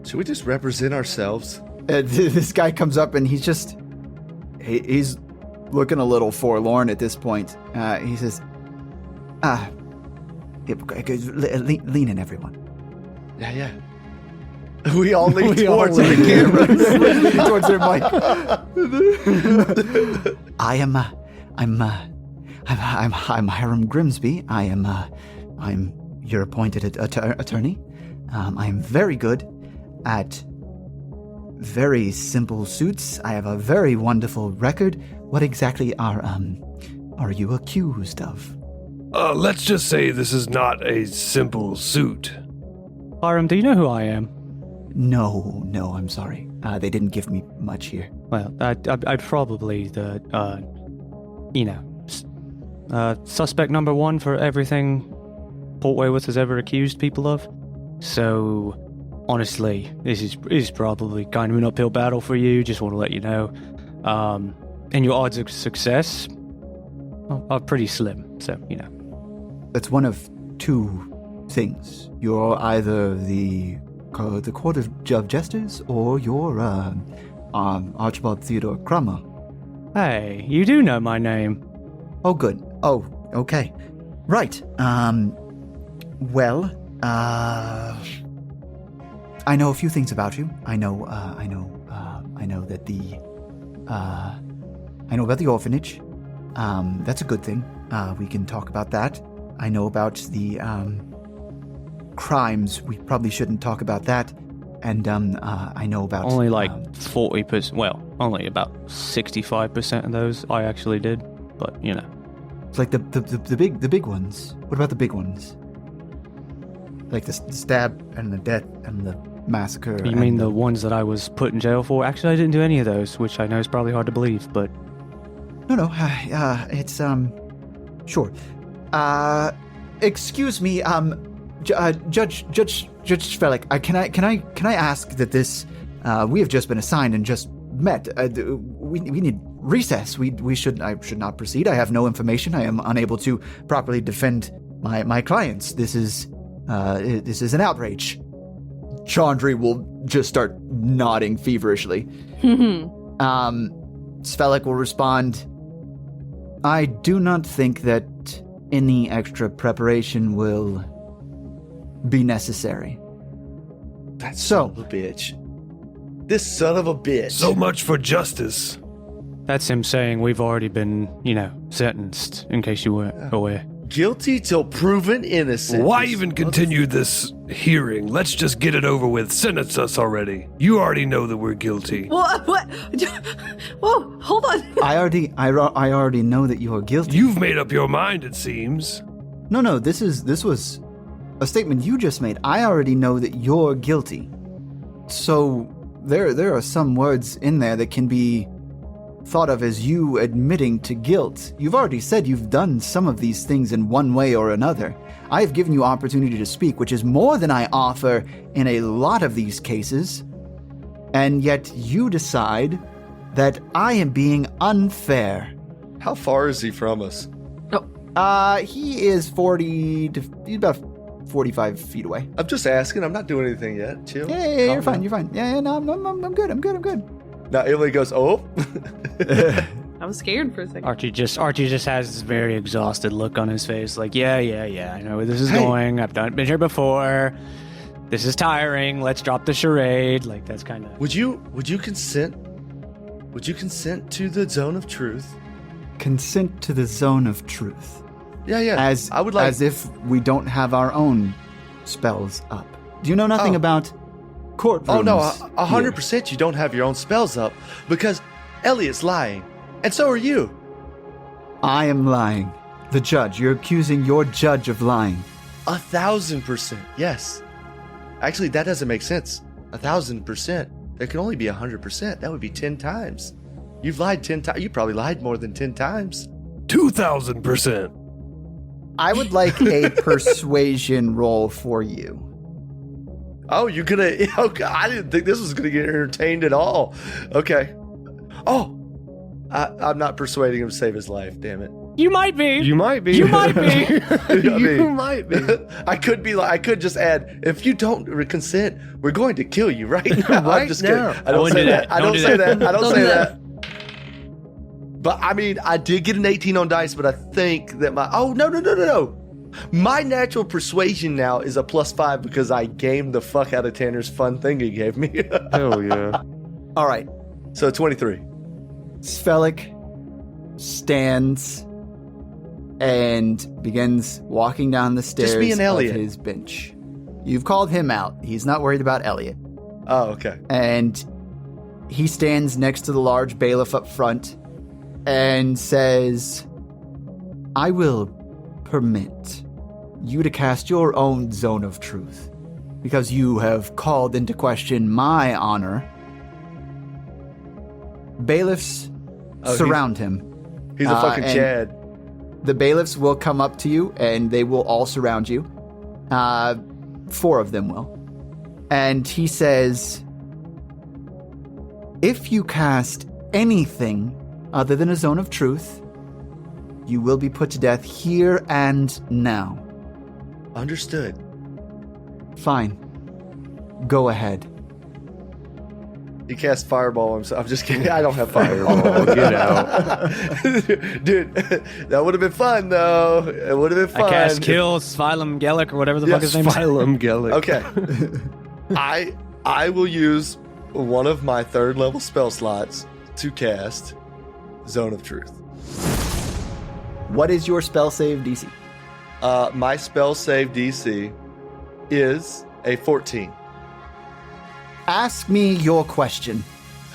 [SPEAKER 1] Should we just represent ourselves?
[SPEAKER 5] This guy comes up and he's looking a little forlorn at this point. He says, lean in, everyone.
[SPEAKER 1] Yeah. We all lean towards the camera.
[SPEAKER 5] Lean towards their mic. I'm Hiram Grimsby. I'm your appointed attorney. I am very good at very simple suits. I have a very wonderful record. What exactly are you accused of?
[SPEAKER 6] Let's just say this is not a simple suit.
[SPEAKER 2] Hiram, do you know who I am?
[SPEAKER 5] No, I'm sorry. They didn't give me much here.
[SPEAKER 2] Well, I'd probably the, suspect number one for everything Port Wayworth has ever accused people of. So, honestly, this is probably kind of an uphill battle for you, just want to let you know. And your odds of success are pretty slim, so,
[SPEAKER 5] That's one of two things. You're either the Court of Jesters or you're Archibald Theodore Crummer.
[SPEAKER 2] Hey, you do know my name.
[SPEAKER 5] Oh, good. Oh, okay. Right. Well, I know a few things about you. I know that I know about the orphanage. That's a good thing. We can talk about that. I know about the crimes. We probably shouldn't talk about that. And I know about
[SPEAKER 2] Only like 40%. Well, only about 65% of those I actually did. But
[SPEAKER 5] it's like the big ones. What about the big ones? Like the stab and the death and the massacre.
[SPEAKER 2] You mean the ones that I was put in jail for? Actually, I didn't do any of those, which I know is probably hard to believe. But
[SPEAKER 5] no, it's sure. Excuse me, Judge Spellick, can I ask that this we have just been assigned and just met. We need recess. I should not proceed. I have no information. I am unable to properly defend my clients. This is an outrage. Chandri will just start nodding feverishly. Spellick will respond, I do not think that any extra preparation will be necessary.
[SPEAKER 1] That son of a bitch. This son of a bitch.
[SPEAKER 6] So much for justice.
[SPEAKER 2] that's him saying we've already been, sentenced, in case you weren't aware.
[SPEAKER 1] Guilty till proven innocent.
[SPEAKER 6] Why even continue this hearing? Let's just get it over with. Sentence us already. You already know that we're guilty.
[SPEAKER 4] What? Whoa, hold on.
[SPEAKER 5] I already know that you are guilty.
[SPEAKER 6] You've made up your mind, it seems.
[SPEAKER 5] No, this was a statement you just made. I already know that you're guilty. So there are some words in there that can be thought of as you admitting to guilt. You've already said you've done some of these things in one way or another. I have given you opportunity to speak, which is more than I offer in a lot of these cases. And yet you decide that I am being unfair.
[SPEAKER 1] How far is he from us?
[SPEAKER 5] He is he's about 45 feet away.
[SPEAKER 1] I'm just asking. I'm not doing anything yet. Chill.
[SPEAKER 5] Yeah, you're fine. You're fine. Yeah, no, I'm good.
[SPEAKER 1] Now Emily goes, oh.
[SPEAKER 4] I was scared for a second.
[SPEAKER 2] Archie just has this very exhausted look on his face, like, yeah, I know where this is going. I've been here before. This is tiring. Let's drop the charade. Like, that's kind of.
[SPEAKER 1] Would you consent? Would you consent to the zone of truth?
[SPEAKER 5] Consent to the zone of truth.
[SPEAKER 1] Yeah.
[SPEAKER 5] As if we don't have our own spells up. Do you know nothing about courtrooms?
[SPEAKER 1] Oh no, 100% you don't have your own spells up because Elliot's lying, and so are you.
[SPEAKER 5] I am lying. The judge. You're accusing your judge of lying.
[SPEAKER 1] 1,000%. Yes. Actually, that doesn't make sense. 1,000%. There can only be 100%. That would be 10 times. You've lied 10 times. You probably lied more than 10 times.
[SPEAKER 6] 2,000%.
[SPEAKER 5] I would like a persuasion roll for you.
[SPEAKER 1] Oh, you're gonna... Okay, I didn't think this was gonna get entertained at all. Okay. Oh! I'm not persuading him to save his life, damn it.
[SPEAKER 2] You might be.
[SPEAKER 3] You might be.
[SPEAKER 2] You might be.
[SPEAKER 3] You might be.
[SPEAKER 1] I could just add, if you don't consent, we're going to kill you right now.
[SPEAKER 3] Right
[SPEAKER 1] I'm just
[SPEAKER 3] now.
[SPEAKER 1] kidding. I don't say that. I don't say that. But I mean, I did get an 18 on dice, but I think that no. My natural persuasion now is a +5 because I gamed the fuck out of Tanner's fun thing he gave me.
[SPEAKER 3] Hell yeah.
[SPEAKER 5] All right.
[SPEAKER 1] So 23.
[SPEAKER 5] Svellick stands and begins walking down the stairs
[SPEAKER 1] Just me and Elliot.
[SPEAKER 5] of his bench. You've called him out. He's not worried about Elliot.
[SPEAKER 1] Oh, okay.
[SPEAKER 5] And he stands next to the large bailiff up front and says, I will permit you to cast your own zone of truth because you have called into question my honor. Bailiffs surround him.
[SPEAKER 1] He's a fucking Chad.
[SPEAKER 5] The bailiffs will come up to you and they will all surround you. 4 of them will. And he says, if you cast anything other than a zone of truth, you will be put to death here and now.
[SPEAKER 1] Understood.
[SPEAKER 5] Fine. Go ahead.
[SPEAKER 1] He cast fireball on himself. I'm just kidding. I don't have fireball.
[SPEAKER 3] Get out.
[SPEAKER 1] Dude, that would have been fun, though. It would have been fun.
[SPEAKER 2] I cast kill Phylum Gellick or whatever the fuck his name is.
[SPEAKER 3] Phylum Gellick.
[SPEAKER 1] Okay. I will use one of my 3rd level spell slots to cast Zone of Truth.
[SPEAKER 5] What is your spell save DC?
[SPEAKER 1] My spell save DC is a 14.
[SPEAKER 5] Ask me your question.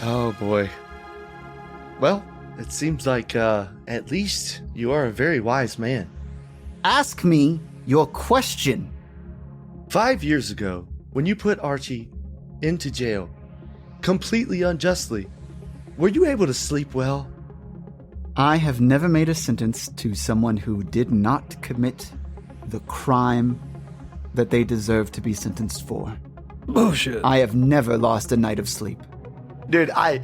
[SPEAKER 1] Oh boy. Well, it seems like at least you are a very wise man.
[SPEAKER 5] Ask me your question.
[SPEAKER 1] 5 years ago, when you put Archie into jail, completely unjustly, were you able to sleep well?
[SPEAKER 5] I have never made a sentence to someone who did not commit the crime that they deserve to be sentenced for.
[SPEAKER 6] Bullshit.
[SPEAKER 5] I have never lost a night of sleep.
[SPEAKER 1] Dude, I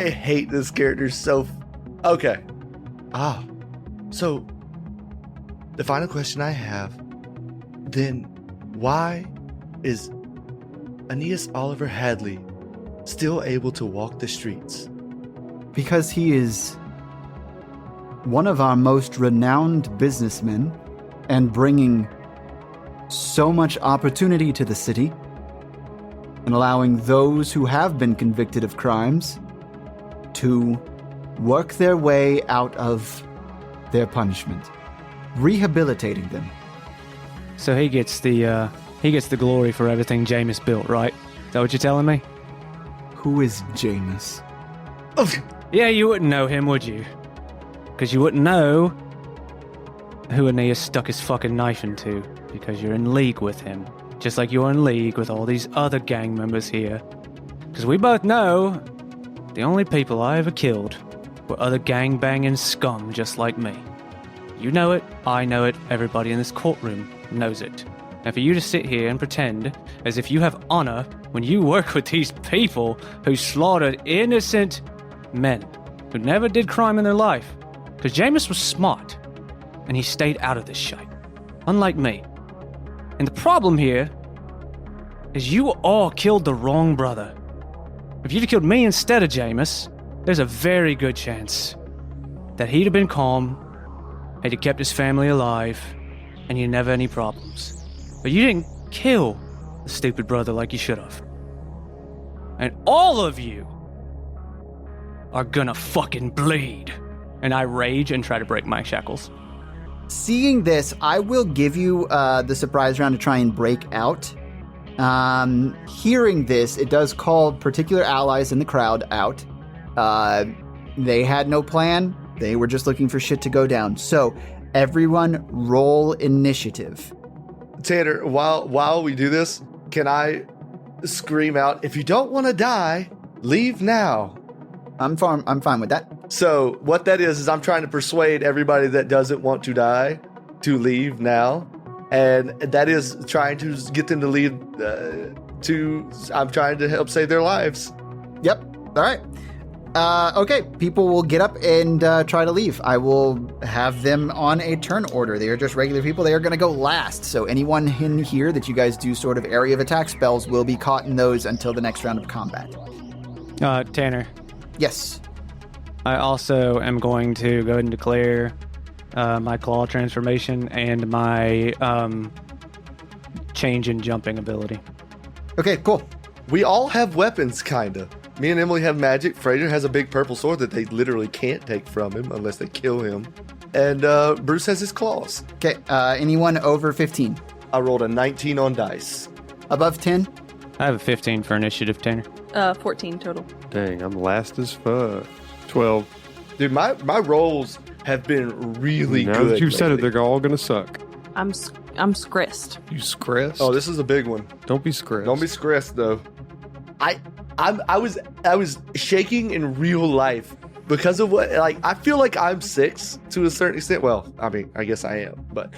[SPEAKER 1] hate this character so... Okay. So, the final question I have, then why is Aeneas Oliver Hadley still able to walk the streets?
[SPEAKER 5] Because he is one of our most renowned businessmen and bringing so much opportunity to the city and allowing those who have been convicted of crimes to work their way out of their punishment, rehabilitating them.
[SPEAKER 2] So he gets the glory for everything Jameis built, right? Is that what you're telling me?
[SPEAKER 5] Who is Jameis?
[SPEAKER 2] Yeah, you wouldn't know him, would you? Because you wouldn't know who Aeneas stuck his fucking knife into, because you're in league with him. Just like you're in league with all these other gang members here. Because we both know the only people I ever killed were other gang-banging scum just like me. You know it, I know it, everybody in this courtroom knows it. And for you to sit here and pretend as if you have honor when you work with these people who slaughtered innocent men who never did crime in their life. Because Jameis was smart, and he stayed out of this shit. Unlike me. And the problem here is you all killed the wrong brother. If you'd have killed me instead of Jameis, there's a very good chance that he'd have been calm, he'd have kept his family alive, and you'd never had any problems. But you didn't kill the stupid brother like you should have. And all of you are gonna fucking bleed. And I rage and try to break my shackles.
[SPEAKER 5] Seeing this, I will give you the surprise round to try and break out. Hearing this, it does call particular allies in the crowd out. They had no plan. They were just looking for shit to go down. So, everyone roll initiative.
[SPEAKER 1] Tanner, while we do this, can I scream out, if you don't want to die, leave now?
[SPEAKER 5] I'm fine with that.
[SPEAKER 1] So what that is I'm trying to persuade everybody that doesn't want to die to leave now. And that is trying to get them to leave I'm trying to help save their lives.
[SPEAKER 5] Yep. All right. Okay. People will get up and try to leave. I will have them on a turn order. They are just regular people. They are going to go last. So anyone in here that you guys do sort of area of attack spells will be caught in those until the next round of combat.
[SPEAKER 2] Tanner.
[SPEAKER 5] Yes.
[SPEAKER 2] I also am going to go ahead and declare my claw transformation and my change in jumping ability.
[SPEAKER 5] Okay, cool.
[SPEAKER 1] We all have weapons, kinda. Me and Emily have magic. Fraser has a big purple sword that they literally can't take from him unless they kill him. And Bruce has his claws.
[SPEAKER 5] Okay, anyone over 15?
[SPEAKER 1] I rolled a 19 on dice.
[SPEAKER 5] Above 10?
[SPEAKER 2] I have a 15 for initiative, Tanner.
[SPEAKER 4] 14 total.
[SPEAKER 3] Dang, I'm last as fuck. 12.
[SPEAKER 1] Dude, my rolls have been really
[SPEAKER 3] now
[SPEAKER 1] good.
[SPEAKER 3] Now that you've said it,
[SPEAKER 1] lately.
[SPEAKER 3] they're all gonna suck.
[SPEAKER 4] I'm scrissed.
[SPEAKER 3] You scrissed?
[SPEAKER 1] Oh, this is a big one.
[SPEAKER 3] Don't be scrissed.
[SPEAKER 1] Don't be stressed though. I was shaking in real life because of what, like, I feel like I'm 6 to a certain extent. Well, I mean, I guess I am, but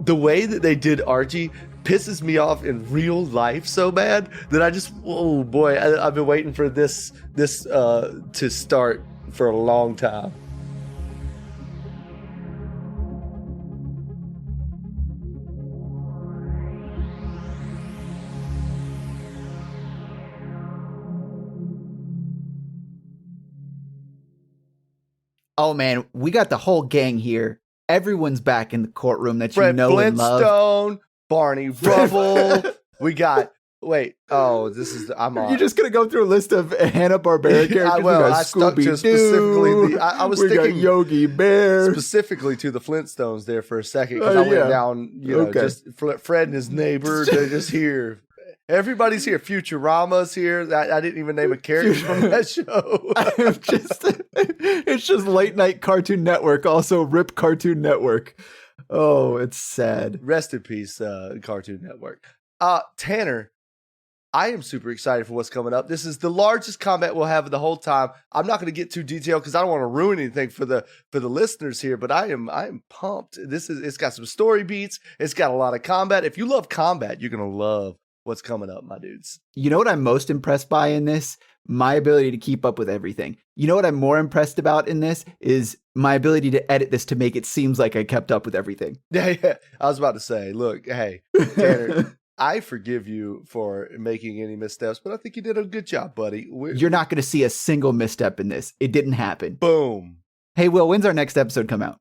[SPEAKER 1] the way that they did Archie pisses me off in real life so bad that I just, oh boy, I've been waiting for this to start for a long time.
[SPEAKER 5] Oh man, we got the whole gang here. Everyone's back in the courtroom that you
[SPEAKER 1] Fred
[SPEAKER 5] know and love.
[SPEAKER 1] Flintstone, Barney Rubble. We got Wait. Oh, this is I'm on.
[SPEAKER 5] You're just gonna go through a list of Hanna-Barbera characters.
[SPEAKER 1] I stuck to specifically I was thinking
[SPEAKER 5] Yogi Bear
[SPEAKER 1] specifically to the Flintstones there for a second because I went down, just Fred and his neighbor. They're just here. Everybody's here. Futurama's here. I didn't even name a character from that show. It's
[SPEAKER 5] just late night Cartoon Network. Also, RIP Cartoon Network. Oh, it's sad.
[SPEAKER 1] Rest in peace, Cartoon Network. Tanner, I am super excited for what's coming up. This is the largest combat we'll have the whole time. I'm not going to get too detailed because I don't want to ruin anything for the listeners here, but I am pumped. It's got some story beats. It's got a lot of combat. If you love combat, you're going to love what's coming up, my dudes.
[SPEAKER 5] You know what I'm most impressed by in this? My ability to keep up with everything. You know what I'm more impressed about in this is my ability to edit this to make it seem like I kept up with everything.
[SPEAKER 1] Yeah. I was about to say, look, hey, Tanner, I forgive you for making any missteps, but I think you did a good job, buddy.
[SPEAKER 5] You're not going to see a single misstep in this. It didn't happen.
[SPEAKER 1] Boom.
[SPEAKER 5] Hey, Will, when's our next episode come out?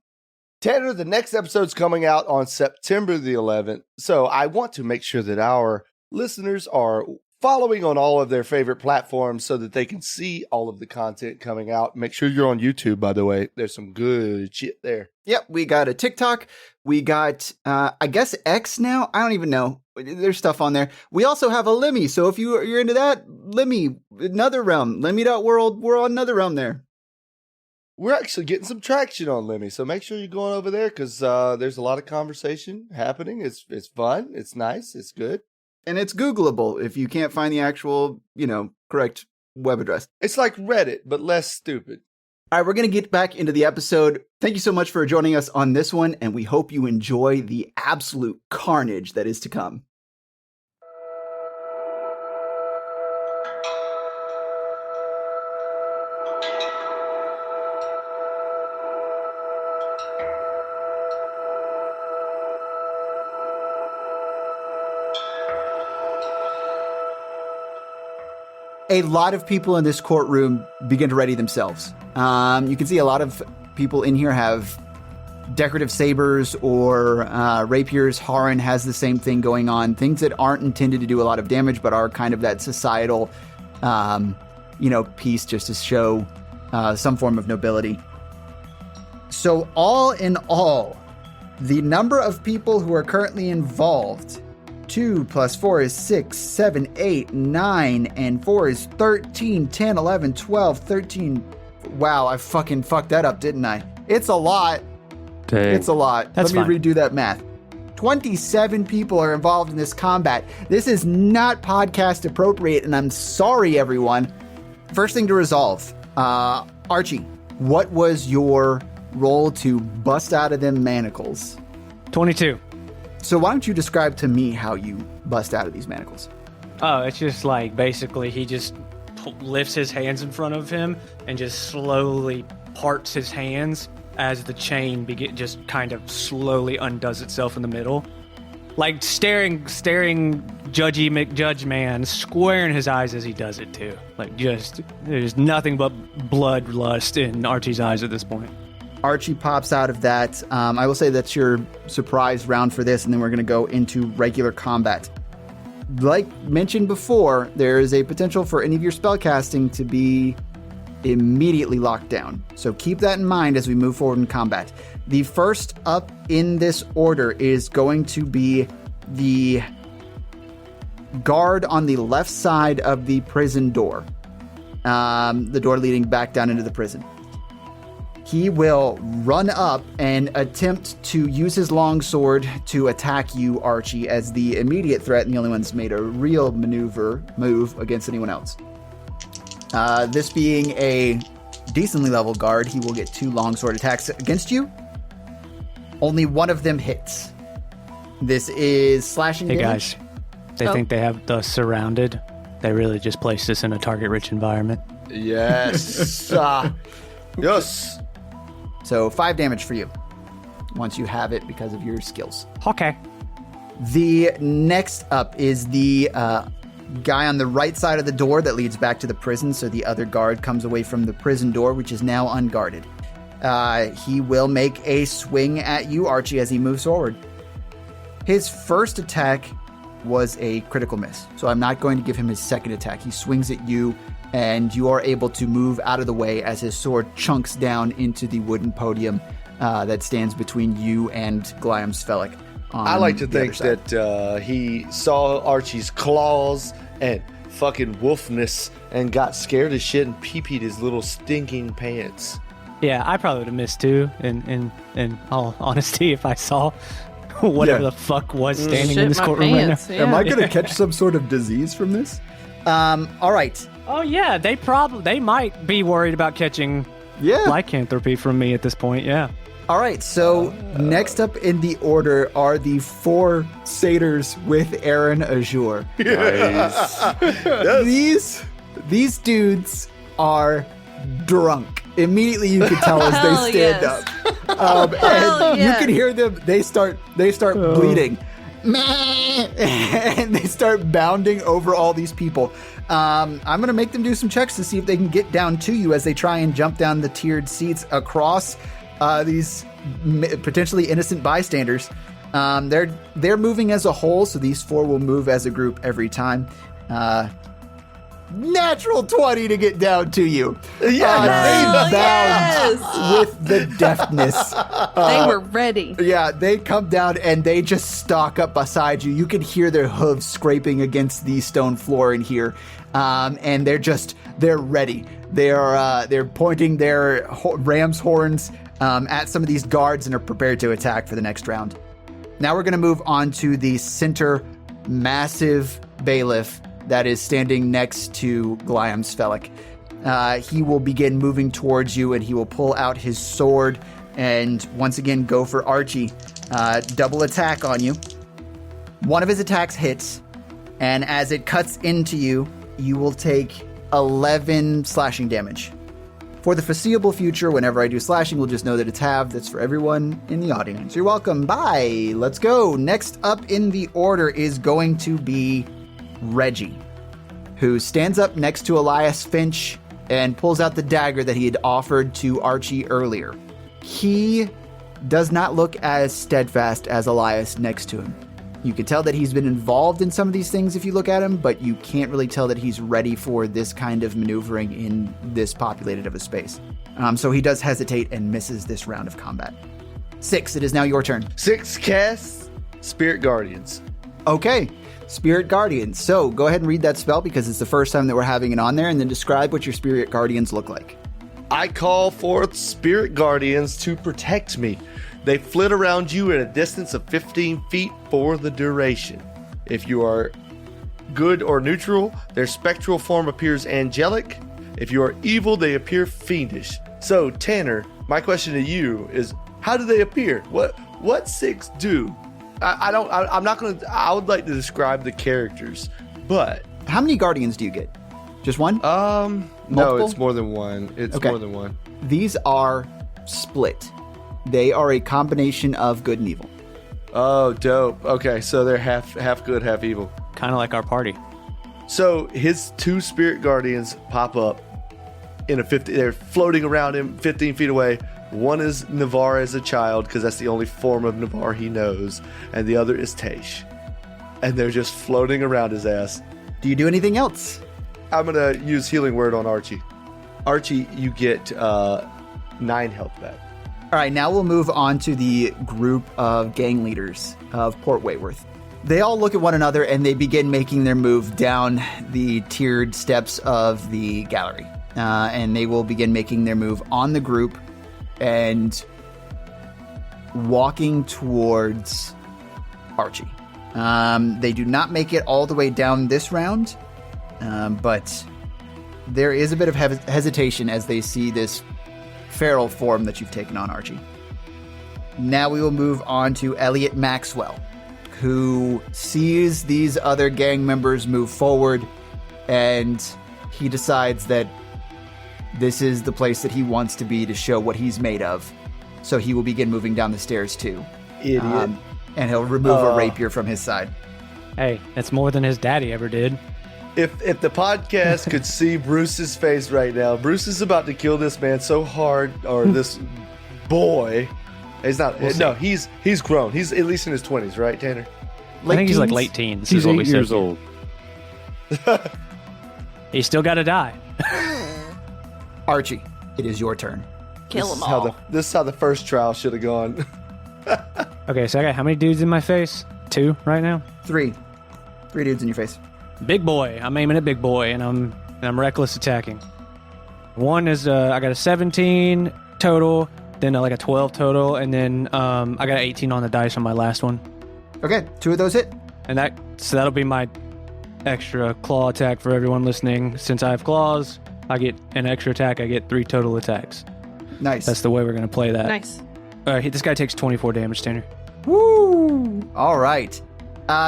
[SPEAKER 1] Tanner, the next episode's coming out on September the 11th. So I want to make sure that our listeners are following on all of their favorite platforms so that they can see all of the content coming out. Make sure you're on YouTube, by the way. There's some good shit there.
[SPEAKER 5] Yep, we got a TikTok. We got, I guess, X now. I don't even know. There's stuff on there. We also have a Lemmy. So if you're into that, Lemmy, another realm, Lemmy.world, we're on another realm there.
[SPEAKER 1] We're actually getting some traction on Lemmy. So make sure you're going over there because there's a lot of conversation happening. It's fun. It's nice. It's good.
[SPEAKER 5] And it's Googleable if you can't find the actual, correct web address.
[SPEAKER 1] It's like Reddit, but less stupid.
[SPEAKER 5] All right, we're going to get back into the episode. Thank you so much for joining us on this one, and we hope you enjoy the absolute carnage that is to come. A lot of people in this courtroom begin to ready themselves. You can see a lot of people in here have decorative sabers or rapiers. Haran has the same thing going on. Things that aren't intended to do a lot of damage, but are kind of that societal, piece just to show some form of nobility. So all in all, the number of people who are currently involved, 2 + 4 is 6, 7, 8, 9, and 4 is 13, 10, 11, 12, 13. Wow, I fucking fucked that up, didn't I? It's a lot.
[SPEAKER 3] Dang.
[SPEAKER 5] It's a lot.
[SPEAKER 2] That's
[SPEAKER 5] Let me
[SPEAKER 2] fine.
[SPEAKER 5] redo that math. 27 people are involved in this combat. This is not podcast appropriate, and I'm sorry, everyone. First thing to resolve. Archie, what was your roll to bust out of them manacles?
[SPEAKER 2] 22.
[SPEAKER 5] So why don't you describe to me how you bust out of these manacles?
[SPEAKER 2] Oh, it's just like basically he just lifts his hands in front of him and just slowly parts his hands as the chain just kind of slowly undoes itself in the middle. Like staring Judgy McJudge man square in his eyes as he does it too. Like there's nothing but bloodlust in Archie's eyes at this point.
[SPEAKER 5] Archie pops out of that. I will say that's your surprise round for this, and then we're going to go into regular combat. Like mentioned before, there is a potential for any of your spellcasting to be immediately locked down. So keep that in mind as we move forward in combat. The first up in this order is going to be the guard on the left side of the prison door. The door leading back down into the prison. He will run up and attempt to use his longsword to attack you, Archie, as the immediate threat and the only one that's made a real move against anyone else. This being a decently level guard, he will get 2 longsword attacks against you. Only one of them hits. This is slashing damage.
[SPEAKER 2] Hey guys, they think they have us surrounded. They really just placed us in a target-rich environment.
[SPEAKER 1] Yes. Yes.
[SPEAKER 5] So 5 damage for you once you have it because of your skills.
[SPEAKER 2] Okay.
[SPEAKER 5] The next up is the guy on the right side of the door that leads back to the prison. So the other guard comes away from the prison door, which is now unguarded. He will make a swing at you, Archie, as he moves forward. His first attack was a critical miss. So I'm not going to give him his second attack. He swings at you, and you are able to move out of the way as his sword chunks down into the wooden podium that stands between you and Gliam Svelik.
[SPEAKER 1] I like to think that he saw Archie's claws and fucking wolfness and got scared as shit and pee-peed his little stinking pants.
[SPEAKER 2] Yeah, I probably would have missed too, in all honesty, if I saw whatever the fuck was standing in this courtroom right now.
[SPEAKER 4] Yeah.
[SPEAKER 5] Am I going to catch some sort of disease from this? All right.
[SPEAKER 2] Oh yeah, they might be worried about catching lycanthropy from me at this point, yeah.
[SPEAKER 5] All right, so next up in the order are the 4 satyrs with Aaron Azure.
[SPEAKER 3] Nice.
[SPEAKER 5] These dudes are drunk. Immediately you can tell as they stand up. And you can hear them, they start bleeding. And they start bounding over all these people. I'm going to make them do some checks to see if they can get down to you as they try and jump down the tiered seats across these potentially innocent bystanders. They're moving as a whole, so these 4 will move as a group every time. Natural 20 to get down to you. They bound with the deftness.
[SPEAKER 4] They were ready.
[SPEAKER 5] Yeah, they come down and they just stalk up beside you. You can hear their hooves scraping against the stone floor in here, and they're ready. They're pointing their ram's horns at some of these guards and are prepared to attack for the next round. Now we're going to move on to the center massive bailiff that is standing next to Gliam Svelik. He will begin moving towards you, and he will pull out his sword and once again go for Archie. Double attack on you. One of his attacks hits, and as it cuts into you, you will take 11 slashing damage. For the foreseeable future, whenever I do slashing, we'll just know that it's halved. That's for everyone in the audience. You're welcome. Bye. Let's go. Next up in the order is going to be Reggie, who stands up next to Elias Finch and pulls out the dagger that he had offered to Archie earlier. He does not look as steadfast as Elias next to him. You can tell that he's been involved in some of these things if you look at him, but you can't really tell that he's ready for this kind of maneuvering in this populated of a space. So he does hesitate and misses this round of combat. 6, it is now your turn.
[SPEAKER 1] 6 casts Spirit Guardians.
[SPEAKER 5] Okay, Spirit Guardians. So go ahead and read that spell because it's the first time that we're having it on there, and then describe what your Spirit Guardians look like.
[SPEAKER 1] I call forth Spirit Guardians to protect me. They flit around you at a distance of 15 feet for the duration. If you are good or neutral, their spectral form appears angelic. If you are evil, they appear fiendish. So, Tanner, my question to you is, how do they appear? What 6 do? I would like to describe the characters, but
[SPEAKER 5] How many Guardians do you get? Just one?
[SPEAKER 1] no,
[SPEAKER 5] Multiple?
[SPEAKER 1] it's more than one. It's
[SPEAKER 5] Okay.
[SPEAKER 1] more than one.
[SPEAKER 5] These are split. They are a combination of good and evil.
[SPEAKER 1] Oh, dope. Okay, so they're half good, half evil.
[SPEAKER 2] Kind of like our party.
[SPEAKER 1] So his 2 Spirit Guardians pop up in a 50. They're floating around him 15 feet away. One is Navarre as a child because that's the only form of Navarre he knows, and the other is Taish. And they're just floating around his ass.
[SPEAKER 5] Do you do anything else?
[SPEAKER 1] I'm gonna use Healing Word on Archie. Archie, you get 9 health back.
[SPEAKER 5] All right, now we'll move on to the group of gang leaders of Port Wayworth. They all look at one another and they begin making their move down the tiered steps of the gallery. And they will begin making their move on the group and walking towards Archie. They do not make it all the way down this round, but there is a bit of hesitation as they see this feral form that you've taken on, Archie. Now we will move on to Elliot Maxwell, who sees these other gang members move forward, and he decides that this is the place that he wants to be to show what he's made of. So he will begin moving down the stairs too.
[SPEAKER 1] Idiot.
[SPEAKER 5] And he'll remove a rapier from his side.
[SPEAKER 2] Hey, that's more than his daddy ever did.
[SPEAKER 1] If the podcast could see Bruce's face right now, Bruce is about to kill this man so hard, or this boy. He's not.
[SPEAKER 2] We'll
[SPEAKER 1] no, he's grown. He's at least in his 20s, right, Tanner?
[SPEAKER 2] I think he's like
[SPEAKER 5] teens?
[SPEAKER 2] late teens.
[SPEAKER 3] He's
[SPEAKER 2] is what we
[SPEAKER 3] 8
[SPEAKER 2] said.
[SPEAKER 3] years old.
[SPEAKER 2] He's still got to die.
[SPEAKER 5] Archie, it is your turn.
[SPEAKER 4] Kill
[SPEAKER 1] This
[SPEAKER 4] them
[SPEAKER 1] is how
[SPEAKER 4] all.
[SPEAKER 1] this is how the first trial should have gone.
[SPEAKER 2] Okay, so I got how many dudes in my face? 2 right now.
[SPEAKER 5] 3 dudes in your face.
[SPEAKER 2] Big boy. I'm aiming at big boy, and I'm reckless attacking. One is I got a 17 total, then like a 12 total, and then I got an 18 on the dice on my last one,
[SPEAKER 5] Okay, 2 of those hit.
[SPEAKER 2] and that'll be my extra claw attack for everyone listening. Since I have claws, I get an extra attack. I get 3 total attacks.
[SPEAKER 5] Nice.
[SPEAKER 2] That's the way we're gonna play that.
[SPEAKER 4] Nice.
[SPEAKER 2] All right, this guy takes 24 damage, Tanner.
[SPEAKER 5] Woo! All right.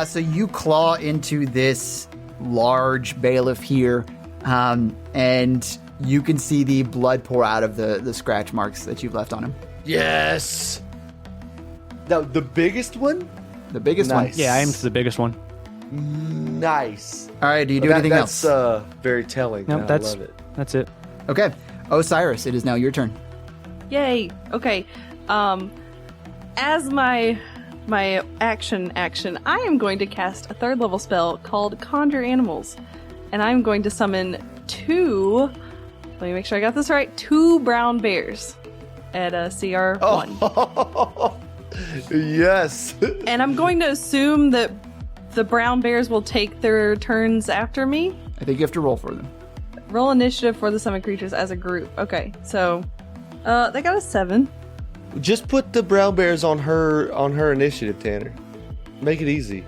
[SPEAKER 5] So you claw into this large bailiff here, and you can see the blood pour out of the scratch marks that you've left on him.
[SPEAKER 1] Yes. Now the biggest one.
[SPEAKER 5] The biggest one.
[SPEAKER 1] Nice.
[SPEAKER 2] Yeah, I aim for the biggest one.
[SPEAKER 1] Nice.
[SPEAKER 5] All right, do you do anything
[SPEAKER 1] that's,
[SPEAKER 5] else?
[SPEAKER 1] very telling.
[SPEAKER 2] No,
[SPEAKER 1] I
[SPEAKER 2] that's
[SPEAKER 1] love it.
[SPEAKER 2] that's it.
[SPEAKER 5] Okay. Osiris, it is now your turn.
[SPEAKER 4] Yay. Okay. As my action, I am going to cast a 3rd level spell called Conjure Animals, and I'm going to summon 2. Let me make sure I got this right. 2 brown bears at a CR 1.
[SPEAKER 1] Oh, yes.
[SPEAKER 4] And I'm going to assume that the brown bears will take their turns after me.
[SPEAKER 5] I think you have to roll for them.
[SPEAKER 4] Roll initiative for the summoned creatures as a group. Okay, so they got a 7.
[SPEAKER 1] Just put the brown bears on her initiative, Tanner. Make it easy.